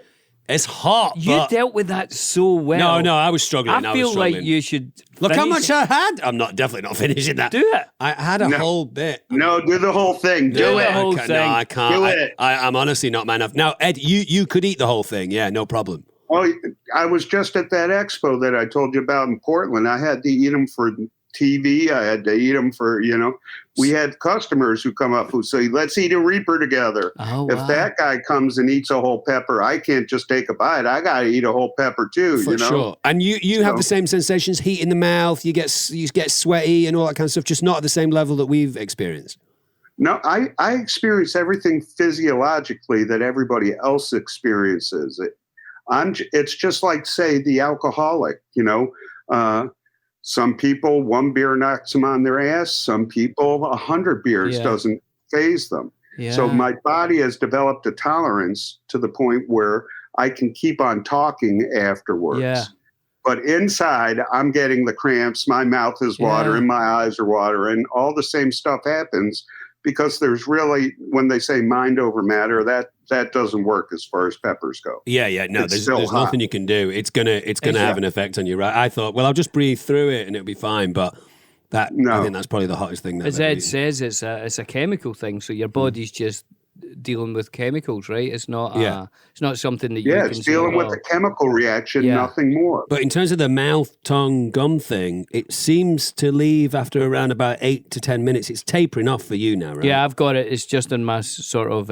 Speaker 2: It's hot.
Speaker 3: You dealt with that so well.
Speaker 2: No, I was struggling.
Speaker 3: I feel like you should
Speaker 2: look how much I had. I'm definitely not finishing that.
Speaker 3: Do it.
Speaker 2: I had a whole bit.
Speaker 7: No, do the whole thing. Do it.
Speaker 2: No, I can't.
Speaker 7: Do it.
Speaker 2: I'm honestly not man enough. Now, Ed, you could eat the whole thing. Yeah, no problem.
Speaker 7: Well, I was just at that expo that I told you about in Portland. I had to eat them for TV. I had to eat them for, we had customers who come up who say, let's eat a Reaper together.
Speaker 3: Oh,
Speaker 7: if that guy comes and eats a whole pepper, I can't just take a bite. I got to eat a whole pepper too,
Speaker 2: For sure. And you have the same sensations, heat in the mouth, you get sweaty and all that kind of stuff, just not at the same level that we've experienced.
Speaker 7: No, I experience everything physiologically that everybody else experiences. It's just like, say, the alcoholic, some people, one beer knocks them on their ass. Some people, 100 beers doesn't faze them.
Speaker 3: Yeah.
Speaker 7: So my body has developed a tolerance to the point where I can keep on talking afterwards.
Speaker 3: Yeah.
Speaker 7: But inside, I'm getting the cramps. My mouth is watering. My eyes are watering. All the same stuff happens because there's really, when they say mind over matter, that doesn't work as far as peppers go.
Speaker 2: Yeah. No, there's nothing you can do. It's gonna have an effect on you, right? I thought, well, I'll just breathe through it and it'll be fine. But I think that's probably the hottest thing.
Speaker 3: As Ed says, it's a chemical thing. So your body's just dealing with chemicals, right? It's not. It's not something that you can.
Speaker 7: It's dealing with a chemical reaction, nothing more.
Speaker 2: But in terms of the mouth, tongue, gum thing, it seems to leave after around about 8 to 10 minutes. It's tapering off for you now, right?
Speaker 3: Yeah, I've got it. It's just in my sort of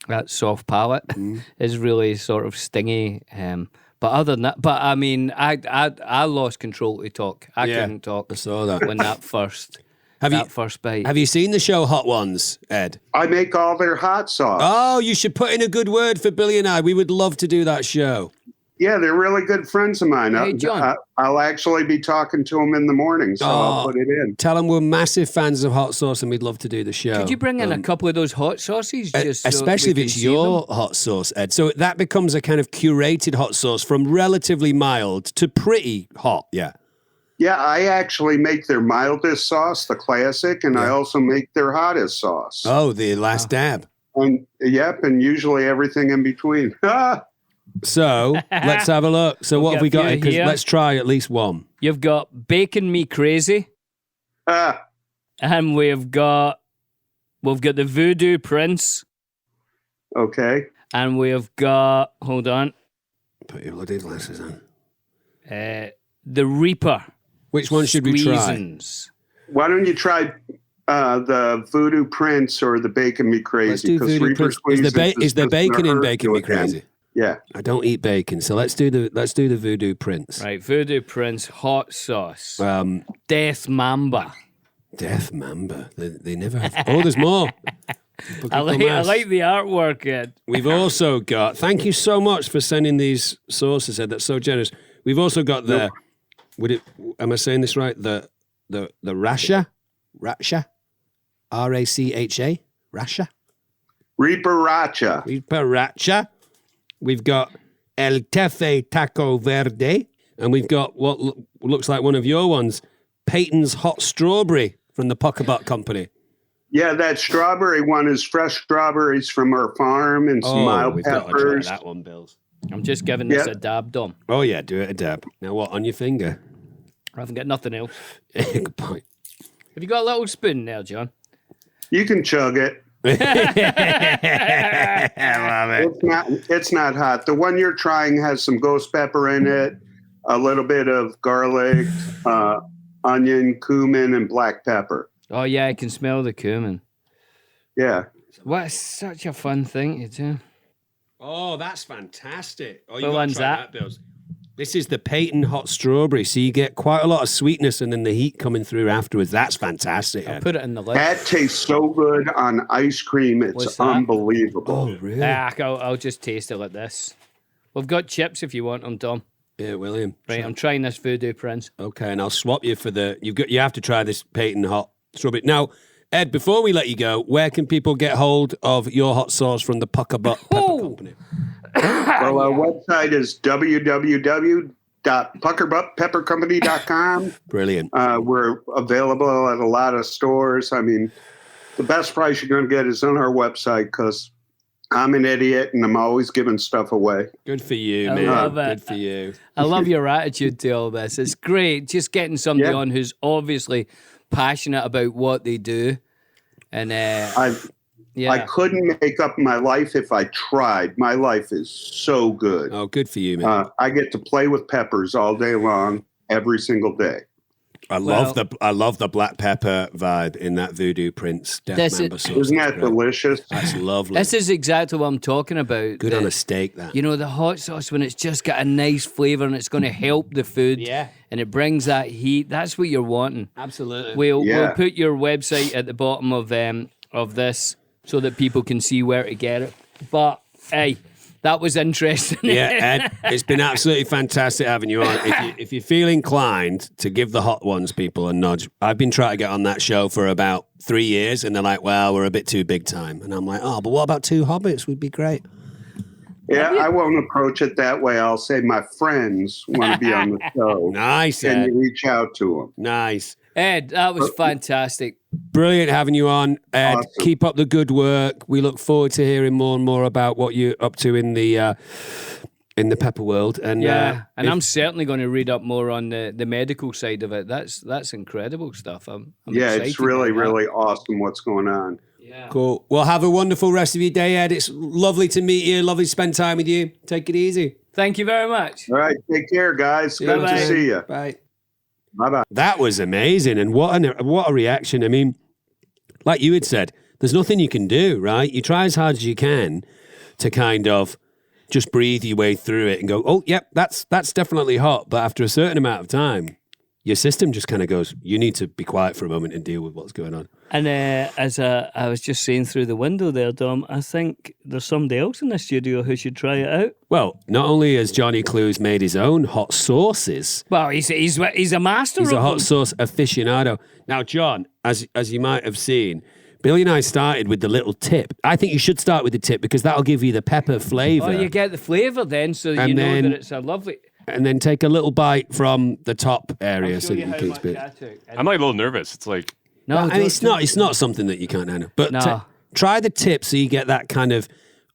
Speaker 3: that soft palate is really sort of stingy. But other than that, I mean, I lost control to talk. I couldn't talk.
Speaker 2: I saw that.
Speaker 3: When that first bite.
Speaker 2: Have you seen the show Hot Ones, Ed?
Speaker 7: I make all their hot sauce.
Speaker 2: Oh, you should put in a good word for Billy and I. We would love to do that show.
Speaker 7: Yeah, they're really good friends of mine.
Speaker 3: Hey, John.
Speaker 7: I'll actually be talking to them in the morning, so I'll put it in.
Speaker 2: Tell them we're massive fans of hot sauce and we'd love to do the show.
Speaker 3: Could you bring in a couple of those hot sauces? Just
Speaker 2: especially if
Speaker 3: we
Speaker 2: it's
Speaker 3: can see
Speaker 2: your
Speaker 3: them?
Speaker 2: hot sauce, Ed. So that becomes a kind of curated hot sauce from relatively mild to pretty hot. Yeah.
Speaker 7: Yeah, I actually make their mildest sauce, the classic, and I also make their hottest sauce.
Speaker 2: Oh, the last dab.
Speaker 7: And usually everything in between.
Speaker 2: So let's have a look. So what have we got here? 'Cause let's try at least one.
Speaker 3: You've got Bacon Me Crazy. And we've got the Voodoo Prince.
Speaker 7: Okay.
Speaker 3: And we've got, hold on.
Speaker 2: Put your bloody glasses on.
Speaker 3: The Reaper.
Speaker 2: Which one should we try?
Speaker 3: Squeezins.
Speaker 7: Why don't you try the Voodoo Prince or the Bacon Me Crazy?
Speaker 2: Let's do Voodoo Prince. Is there bacon in Bacon Me Crazy?
Speaker 7: Yeah.
Speaker 2: I don't eat bacon, so let's do the Voodoo Prince.
Speaker 3: Right, Voodoo Prince, hot sauce. Death Mamba.
Speaker 2: Death Mamba. They never have. Oh, there's more.
Speaker 3: I like the artwork, Ed.
Speaker 2: We've also got. Thank you so much for sending these sauces, Ed. That's so generous. We've also got the. Am I saying this right? The Rasha, Racha, Racha, Rasha,
Speaker 7: Reaper Racha.
Speaker 2: We've got El Tefe Taco Verde, and we've got what looks like one of your ones, Peyton's Hot Strawberry from the PuckerButt Company.
Speaker 7: Yeah, that strawberry one is fresh strawberries from our farm and some mild
Speaker 2: peppers. Got to try that one, Bills.
Speaker 3: I'm just giving this a dab, Dom.
Speaker 2: Oh yeah, do it a dab. Now what, on your finger?
Speaker 3: I haven't got nothing else.
Speaker 2: Good point.
Speaker 3: Have you got a little spoon now, John?
Speaker 7: You can chug it.
Speaker 2: I love it.
Speaker 7: It's not hot. The one you're trying has some ghost pepper in it, a little bit of garlic, onion, cumin, and black pepper.
Speaker 3: Oh yeah, I can smell the cumin.
Speaker 7: Yeah.
Speaker 3: What such a fun thing to do.
Speaker 2: Oh, that's fantastic. Oh, you
Speaker 3: What
Speaker 2: got
Speaker 3: one's
Speaker 2: to try
Speaker 3: that?
Speaker 2: Bills. This is the Peyton Hot Strawberry, so you get quite a lot of sweetness and then the heat coming through afterwards. That's fantastic.
Speaker 3: I'll put it in the lid.
Speaker 7: That tastes so good on ice cream. It's
Speaker 3: What's that?
Speaker 7: unbelievable.
Speaker 2: Oh, really?
Speaker 3: I'll just taste it like this. We've got chips if you want them, Tom.
Speaker 2: Yeah, William.
Speaker 3: Right, I'm trying this Voodoo Prince.
Speaker 2: Okay, and I'll swap you for you have to try this Peyton Hot Strawberry. Now, Ed, before we let you go, where can people get hold of your hot sauce from the PuckerButt Pepper Company?
Speaker 7: Well, our website is www.PuckerButtPepperCompany.com.
Speaker 2: Brilliant.
Speaker 7: We're available at a lot of stores. I mean, the best price you're going to get is on our website because I'm an idiot and I'm always giving stuff away.
Speaker 2: Good for you, man.
Speaker 3: love it.
Speaker 2: Good for you.
Speaker 3: I love your attitude to all this. It's great just getting somebody on who's obviously passionate about what they do. And
Speaker 7: I couldn't make up my life if I tried. My life is so good.
Speaker 2: Oh, good for you, man.
Speaker 7: I get to play with peppers all day long, every single day.
Speaker 2: I love the black pepper vibe in that Voodoo Prince Death Member sauce.
Speaker 7: Isn't that delicious?
Speaker 2: That's lovely.
Speaker 3: this is exactly what I'm talking about.
Speaker 2: Good on a steak, that.
Speaker 3: You know, the hot sauce when it's just got a nice flavour and it's going to help the food.
Speaker 2: Yeah.
Speaker 3: And it brings that heat. That's what you're wanting.
Speaker 2: Absolutely.
Speaker 3: We'll put your website at the bottom of this so that people can see where to get it. But hey, that was interesting.
Speaker 2: Yeah, Ed, it's been absolutely fantastic having you on. If you feel inclined to give the hot ones people a nudge, I've been trying to get on that show for about 3 years, and they're like, well, we're a bit too big time. And I'm like, oh, but what about two hobbits? Would be great.
Speaker 7: Yeah, I won't approach it that way. I'll say my friends want to be on the show.
Speaker 2: Nice,
Speaker 7: and
Speaker 2: Ed.
Speaker 7: you reach out to them.
Speaker 2: Nice.
Speaker 3: Ed, that was fantastic.
Speaker 2: Brilliant having you on, Ed.
Speaker 7: Awesome.
Speaker 2: Keep up the good work. We look forward to hearing more and more about what you're up to in the pepper world. And
Speaker 3: I'm certainly going to read up more on the medical side of it. That's incredible stuff. I'm excited
Speaker 7: it's really,
Speaker 3: about that.
Speaker 7: really awesome what's going on.
Speaker 3: Yeah.
Speaker 2: Cool. Well, have a wonderful rest of your day, Ed. It's lovely to meet you. Lovely to spend time with you. Take it easy.
Speaker 3: Thank you very much.
Speaker 7: All right, take care, guys. Good
Speaker 3: Bye-bye.
Speaker 7: to see you.
Speaker 2: Bye.
Speaker 7: Bye-bye.
Speaker 2: That was amazing. And what a reaction. I mean, like you had said, there's nothing you can do, right? You try as hard as you can to kind of just breathe your way through it and go, oh, yep, that's definitely hot. But after a certain amount of time, your system just kind of goes, you need to be quiet for a moment and deal with what's going on.
Speaker 3: And I was just seeing through the window there, Dom, I think there's somebody else in the studio who should try it out.
Speaker 2: Well, not only has Johnny Clues made his own hot sauces.
Speaker 3: Well, he's a master.
Speaker 2: He's
Speaker 3: of
Speaker 2: a hot
Speaker 3: them.
Speaker 2: sauce aficionado. Now, John, as you might have seen, Billy and I started with the little tip. I think you should start with the tip because that'll give you the pepper flavour.
Speaker 3: Oh, you get the flavour then, so you know that it's a lovely.
Speaker 2: And then take a little bite from the top area
Speaker 3: I'll
Speaker 2: so
Speaker 3: show
Speaker 2: that
Speaker 3: you
Speaker 2: you
Speaker 3: how
Speaker 2: can
Speaker 3: much
Speaker 2: spit.
Speaker 3: I took.
Speaker 4: I'm like a little nervous. It's like,
Speaker 3: No,
Speaker 2: I mean, it's not something that you can't handle. But
Speaker 3: No.
Speaker 2: try the tip so you get that kind of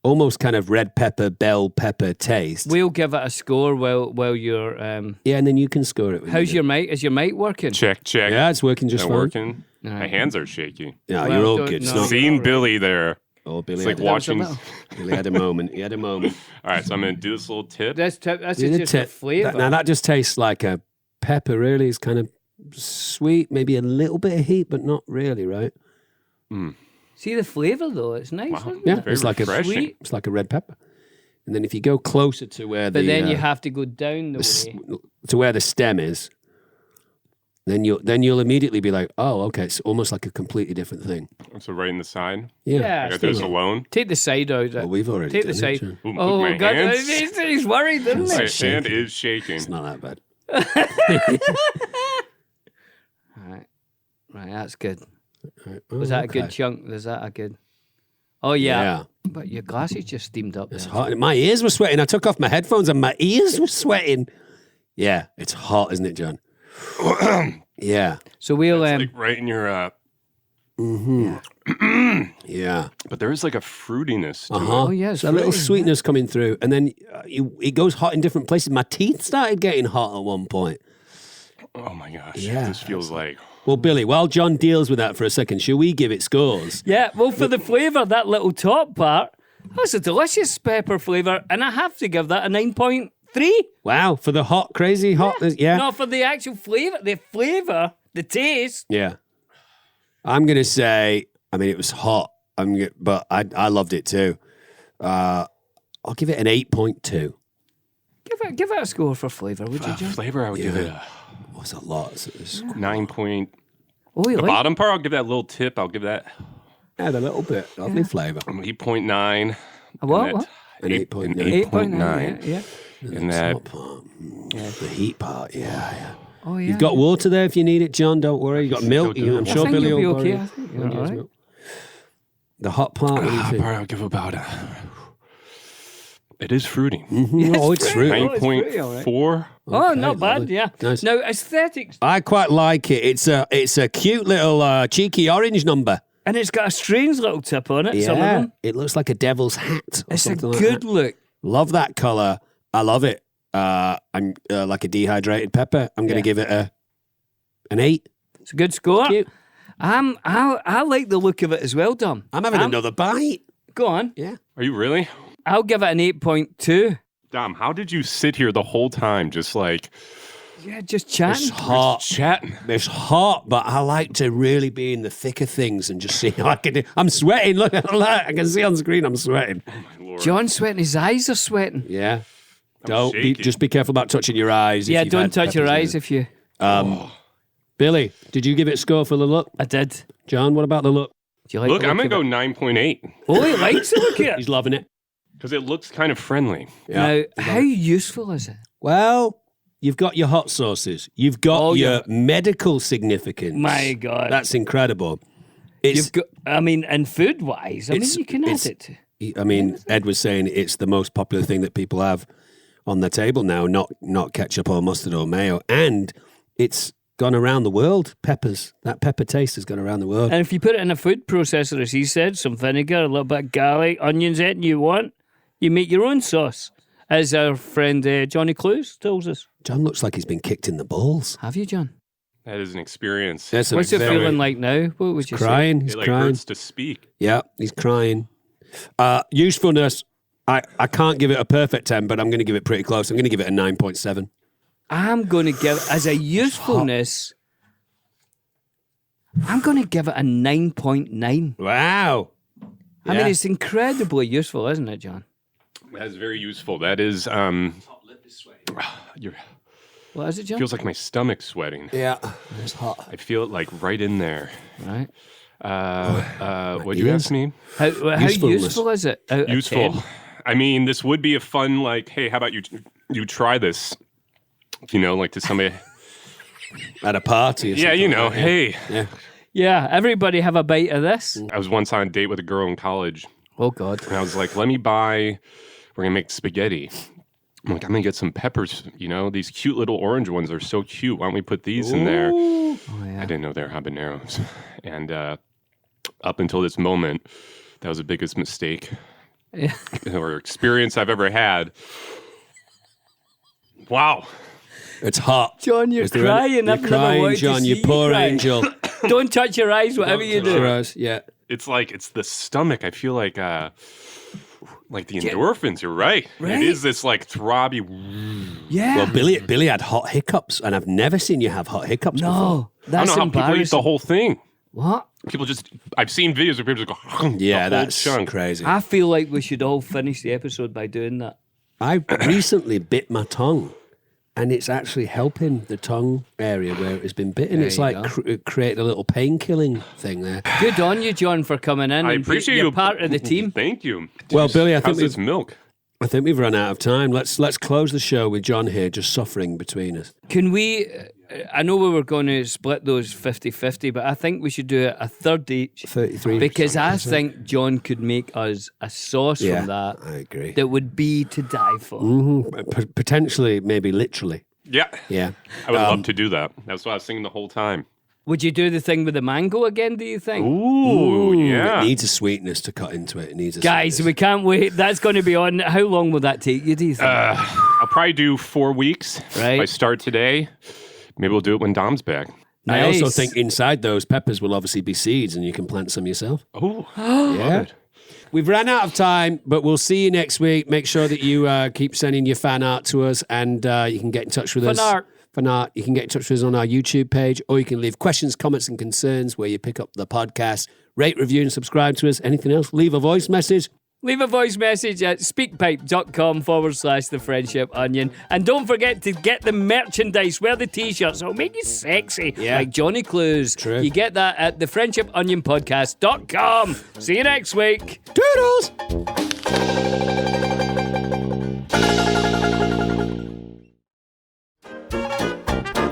Speaker 2: almost kind of red pepper, bell pepper taste.
Speaker 3: We'll give it a score while you're.
Speaker 2: Yeah, and then you can score it.
Speaker 3: How's your mic? Is your mic working?
Speaker 4: check.
Speaker 2: Yeah, it's working just
Speaker 4: Not
Speaker 2: fine.
Speaker 4: working.
Speaker 3: All
Speaker 4: My
Speaker 3: right.
Speaker 4: hands are shaky.
Speaker 2: Yeah,
Speaker 3: Well,
Speaker 2: you're all
Speaker 3: don't-
Speaker 2: good. It's
Speaker 3: no.
Speaker 2: not-
Speaker 4: Seeing Billy there,
Speaker 2: Oh, Billy,
Speaker 4: it's like
Speaker 2: had a-
Speaker 4: watching.
Speaker 3: little-
Speaker 2: Billy had a moment. He had a moment.
Speaker 4: All right, so I'm going to do this little tip.
Speaker 3: That's
Speaker 2: Do
Speaker 3: just
Speaker 2: the
Speaker 3: a
Speaker 2: tip.
Speaker 3: flavour.
Speaker 2: Now that just tastes like a pepper. Really, it's kind of sweet, maybe a little bit of heat, but not really, right?
Speaker 3: See the flavour though; it's nice.
Speaker 4: Wow.
Speaker 3: Isn't
Speaker 2: Yeah,
Speaker 3: it?
Speaker 4: Very
Speaker 2: it's like
Speaker 4: refreshing.
Speaker 2: it's like a red pepper. And then if you go closer to where
Speaker 3: But
Speaker 2: the
Speaker 3: then you have to go down the way.
Speaker 2: to where the stem is, then you'll immediately be like, oh, okay, it's almost like a completely different thing.
Speaker 4: So right in the side.
Speaker 3: Yeah.
Speaker 4: I got this alone.
Speaker 3: Take the side out.
Speaker 2: Well, we've already
Speaker 3: Take
Speaker 2: done
Speaker 3: the
Speaker 2: it,
Speaker 3: side.
Speaker 2: sure.
Speaker 4: Ooh,
Speaker 3: Oh
Speaker 4: my
Speaker 3: God,
Speaker 4: hands.
Speaker 3: he's worried, isn't
Speaker 4: My
Speaker 3: he?
Speaker 2: shaking.
Speaker 4: hand is shaking.
Speaker 2: It's not that bad.
Speaker 3: Right, that's good.
Speaker 2: Right.
Speaker 3: Was
Speaker 2: Oh,
Speaker 3: that a good
Speaker 2: okay.
Speaker 3: chunk? Was that a good? Oh yeah.
Speaker 2: Yeah.
Speaker 3: But your glasses just steamed up.
Speaker 2: It's
Speaker 3: there.
Speaker 2: hot. My ears were sweating. I took off my headphones and my ears were sweating. Yeah, it's hot, isn't it, John? Yeah.
Speaker 3: So we'll
Speaker 4: It's like right in your.
Speaker 2: Yeah.
Speaker 4: But there is like a fruitiness to
Speaker 2: Uh-huh.
Speaker 3: Oh, yeah, it's
Speaker 2: There's a little
Speaker 3: fruity,
Speaker 2: sweetness coming through. And then it goes hot in different places. My teeth started getting hot at one point.
Speaker 4: it. Oh my gosh.
Speaker 2: Yeah,
Speaker 4: This feels like.
Speaker 2: Well, Billy, while John deals with that for a second, shall we give it scores?
Speaker 3: Yeah, well, for the flavour, that little top part, that's a delicious pepper flavour, and I have to give that a 9.3.
Speaker 2: Wow, for the hot, crazy hot. Yeah.
Speaker 3: No, for the actual flavour, the taste.
Speaker 2: Yeah. I'm going to say, I mean, it was hot, but I loved it too. I'll give it an 8.2.
Speaker 3: Give it a score for flavour, would you, John?
Speaker 4: Flavor, I would give it a
Speaker 2: It was a lot. It's
Speaker 4: 9 point.
Speaker 3: Oh, you
Speaker 4: The
Speaker 3: like
Speaker 4: bottom part, I'll give that little tip. I'll give that
Speaker 2: had a little bit. Lovely flavour.
Speaker 4: 8.9.
Speaker 3: what?
Speaker 4: And
Speaker 3: What?
Speaker 2: An 8.9.
Speaker 4: 8.9.
Speaker 3: Yeah.
Speaker 4: And that
Speaker 2: Hot part. The heat part, yeah.
Speaker 3: Oh, yeah.
Speaker 2: You've got water there if you need it, John. Don't worry. You've got milk. I'm
Speaker 3: I
Speaker 2: sure
Speaker 3: think
Speaker 2: Billy
Speaker 3: you'll be
Speaker 2: will
Speaker 3: okay.
Speaker 2: borrow
Speaker 3: I
Speaker 2: it.
Speaker 3: think you're all right.
Speaker 2: The hot part, what do you think?
Speaker 4: I'll give about a. It is fruity.
Speaker 2: Oh, it's fruity.
Speaker 3: Oh, it's pretty, all right.
Speaker 4: 9.4.
Speaker 3: Oh, not
Speaker 2: Okay,
Speaker 3: bad,
Speaker 2: lovely.
Speaker 3: yeah.
Speaker 2: Nice.
Speaker 3: Now, aesthetics,
Speaker 2: I quite like it. It's a cute little cheeky orange number.
Speaker 3: and it's got a strange little tip on it, some of them.
Speaker 2: It looks like a devil's hat. Or
Speaker 3: It's a
Speaker 2: something like
Speaker 3: good
Speaker 2: that.
Speaker 3: look.
Speaker 2: Love that color. I love it. I'm like a dehydrated pepper. I'm going to
Speaker 3: Yeah.
Speaker 2: give it an 8.
Speaker 3: It's a good score.
Speaker 2: Cute.
Speaker 3: I like the look of it as well, Dom.
Speaker 2: I'm having another bite.
Speaker 3: Go on.
Speaker 2: Yeah.
Speaker 4: Are you really?
Speaker 3: I'll give it an 8.2.
Speaker 4: Dom, how did you sit here the whole time just like
Speaker 3: Yeah, just
Speaker 2: It's
Speaker 3: chatting.
Speaker 2: hot.
Speaker 4: chatting?
Speaker 2: It's hot, but I like to really be in the thick of things and just see how I can do. I'm sweating. Look, I can see on screen I'm sweating.
Speaker 4: My Lord.
Speaker 3: John's sweating. His eyes are sweating.
Speaker 2: Yeah.
Speaker 4: shaking.
Speaker 2: Just be careful about touching your eyes. if
Speaker 3: Yeah,
Speaker 2: you've
Speaker 3: don't
Speaker 2: had
Speaker 3: touch your
Speaker 2: peppers in
Speaker 3: eyes
Speaker 2: it.
Speaker 3: if you...
Speaker 2: Billy, did you give it a score for the look?
Speaker 3: I did.
Speaker 2: John, what about the look?
Speaker 3: Do you like
Speaker 4: Look,
Speaker 3: the
Speaker 4: I'm
Speaker 3: look
Speaker 4: going to
Speaker 3: of
Speaker 4: go
Speaker 3: it?
Speaker 4: 9.8
Speaker 3: Oh, he likes it. Look at it.
Speaker 2: He's loving it.
Speaker 4: because it looks kind of friendly.
Speaker 2: Yeah.
Speaker 3: Now, how useful is it?
Speaker 2: Well, you've got your hot sauces. You've got
Speaker 3: Oh,
Speaker 2: your
Speaker 3: yeah.
Speaker 2: medical significance.
Speaker 3: My God.
Speaker 2: That's incredible. It's,
Speaker 3: You've got, I mean, and food-wise, I mean,
Speaker 2: It's-
Speaker 3: you can add
Speaker 2: it's-
Speaker 3: it.
Speaker 2: I mean, Ed was saying it's the most popular thing that people have on their table now, not ketchup or mustard or mayo. And it's gone around the world, peppers. That pepper taste has gone around the world.
Speaker 3: And if you put it in a food processor, as he said, some vinegar, a little bit of garlic, onions, anything you want, you make your own sauce. As our friend Johnny Clues tells us.
Speaker 2: John looks like he's been kicked in the balls.
Speaker 3: Have you, John?
Speaker 4: That is an experience.
Speaker 2: That's
Speaker 3: What's it
Speaker 2: very-
Speaker 3: feeling like now? What would you say?
Speaker 2: Crying. He's
Speaker 4: It like
Speaker 2: crying.
Speaker 4: hurts to speak.
Speaker 2: Yeah, he's crying. Usefulness. I can't give it a perfect 10, but I'm going to give it pretty close. I'm going to give it a 9.7.
Speaker 3: I'm going to give, as a usefulness, I'm going to give it a 9.9.
Speaker 2: Wow.
Speaker 3: I mean, it's incredibly useful, isn't it, John?
Speaker 4: That is very useful. That is,
Speaker 2: Top lip is sweating.
Speaker 3: What is it, John?
Speaker 4: feels like my stomach's sweating.
Speaker 2: Yeah, it's hot.
Speaker 4: I feel it like right in there.
Speaker 3: Right.
Speaker 4: What'd you ask me?
Speaker 3: How
Speaker 2: Usefulness.
Speaker 3: useful is it? Out of
Speaker 4: Useful.
Speaker 3: 10?
Speaker 4: I mean, this would be a fun, like, hey, how about you try this? Like to somebody.
Speaker 2: At a party or
Speaker 4: Yeah,
Speaker 2: something like that,
Speaker 4: hey.
Speaker 2: Yeah.
Speaker 3: Yeah, everybody have a bite of this.
Speaker 4: I was once on a date with a girl in college,
Speaker 3: Oh, God.
Speaker 4: and I was like, we're going to make spaghetti. I'm like, I'm going to get some peppers, these cute little orange ones are so cute. Why don't we put these in there?
Speaker 3: Oh, yeah.
Speaker 4: I didn't know they're habaneros. And up until this moment, that was the biggest mistake
Speaker 3: Yeah.
Speaker 4: or experience I've ever had. Wow.
Speaker 2: It's hot.
Speaker 3: John, you're
Speaker 2: Is there
Speaker 3: crying.
Speaker 2: You're
Speaker 3: I've never
Speaker 2: crying,
Speaker 3: wanted to
Speaker 2: John.
Speaker 3: see
Speaker 2: You poor
Speaker 3: cry.
Speaker 2: angel.
Speaker 3: Don't touch your eyes, whatever you do.
Speaker 2: Your eyes, yeah.
Speaker 4: It's like, it's the stomach. I feel like the endorphins, you're right.
Speaker 3: Right?
Speaker 4: It is this like throbby.
Speaker 3: Yeah.
Speaker 2: Well, Billy had hot hiccups, and I've never seen you have hot hiccups before.
Speaker 3: No,
Speaker 4: I
Speaker 3: that's
Speaker 4: don't know how people eat
Speaker 3: embarrassing.
Speaker 4: the whole thing.
Speaker 3: What?
Speaker 4: I've seen videos of people just go,
Speaker 2: Yeah,
Speaker 4: the whole
Speaker 2: that's
Speaker 4: chunk.
Speaker 2: crazy.
Speaker 3: I feel like we should all finish the episode by doing that.
Speaker 2: I recently bit my tongue, and it's actually helping the tongue area where it has been bitten.
Speaker 3: There
Speaker 2: It's
Speaker 3: you
Speaker 2: like
Speaker 3: go.
Speaker 2: creating a little pain-killing thing there.
Speaker 3: Good on you, John, for coming in.
Speaker 4: I
Speaker 3: and
Speaker 4: appreciate
Speaker 3: you're
Speaker 4: you.
Speaker 3: part of the team.
Speaker 4: Thank you.
Speaker 2: Well, Billy, I
Speaker 4: How's
Speaker 2: think
Speaker 4: this milk?
Speaker 2: we've run out of time. Let's close the show with John here just suffering between us.
Speaker 3: Can we? I know we were going to split those 50-50, but I think we should do it a third each.
Speaker 2: 33.
Speaker 3: Because I think John could make us a sauce
Speaker 2: Yeah,
Speaker 3: from that
Speaker 2: I agree.
Speaker 3: that would be to die for.
Speaker 2: Potentially, maybe literally.
Speaker 4: Yeah.
Speaker 2: Yeah.
Speaker 4: I would love to do that. That's what I was singing the whole time.
Speaker 3: Would you do the thing with the mango again, do you think?
Speaker 4: Ooh, yeah.
Speaker 2: It needs a sweetness to cut into it. It needs a
Speaker 3: Guys,
Speaker 2: sweetness.
Speaker 3: we can't wait. That's going to be on. How long will that take you, do you think?
Speaker 4: I'll probably do 4 weeks.
Speaker 3: Right.
Speaker 4: If I start today, maybe we'll do it when Dom's back.
Speaker 2: I also
Speaker 3: Nice.
Speaker 2: think inside those peppers will obviously be seeds, and you can plant some yourself.
Speaker 4: Oh,
Speaker 2: Yeah. We've ran out of time, but we'll see you next week. Make sure that you keep sending your fan art to us, and you can get in touch with us. Fan art. You can get in touch with us on our YouTube page, or you can leave questions, comments, and concerns where you pick up the podcast. Rate, review, and subscribe to us. Anything else? Leave a voice message.
Speaker 3: Leave a voice message at speakpipe.com/The Friendship Onion. And don't forget to get the merchandise, wear the t-shirts, it'll make you sexy, like Johnny Clues.
Speaker 2: True.
Speaker 3: You get that at thefriendshiponionpodcast.com. See you next week.
Speaker 2: Toodles!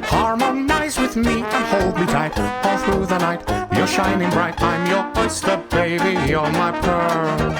Speaker 2: Harmonize with me and hold me tight all through the night. You're shining bright. I'm your oyster, baby. You're my pearl.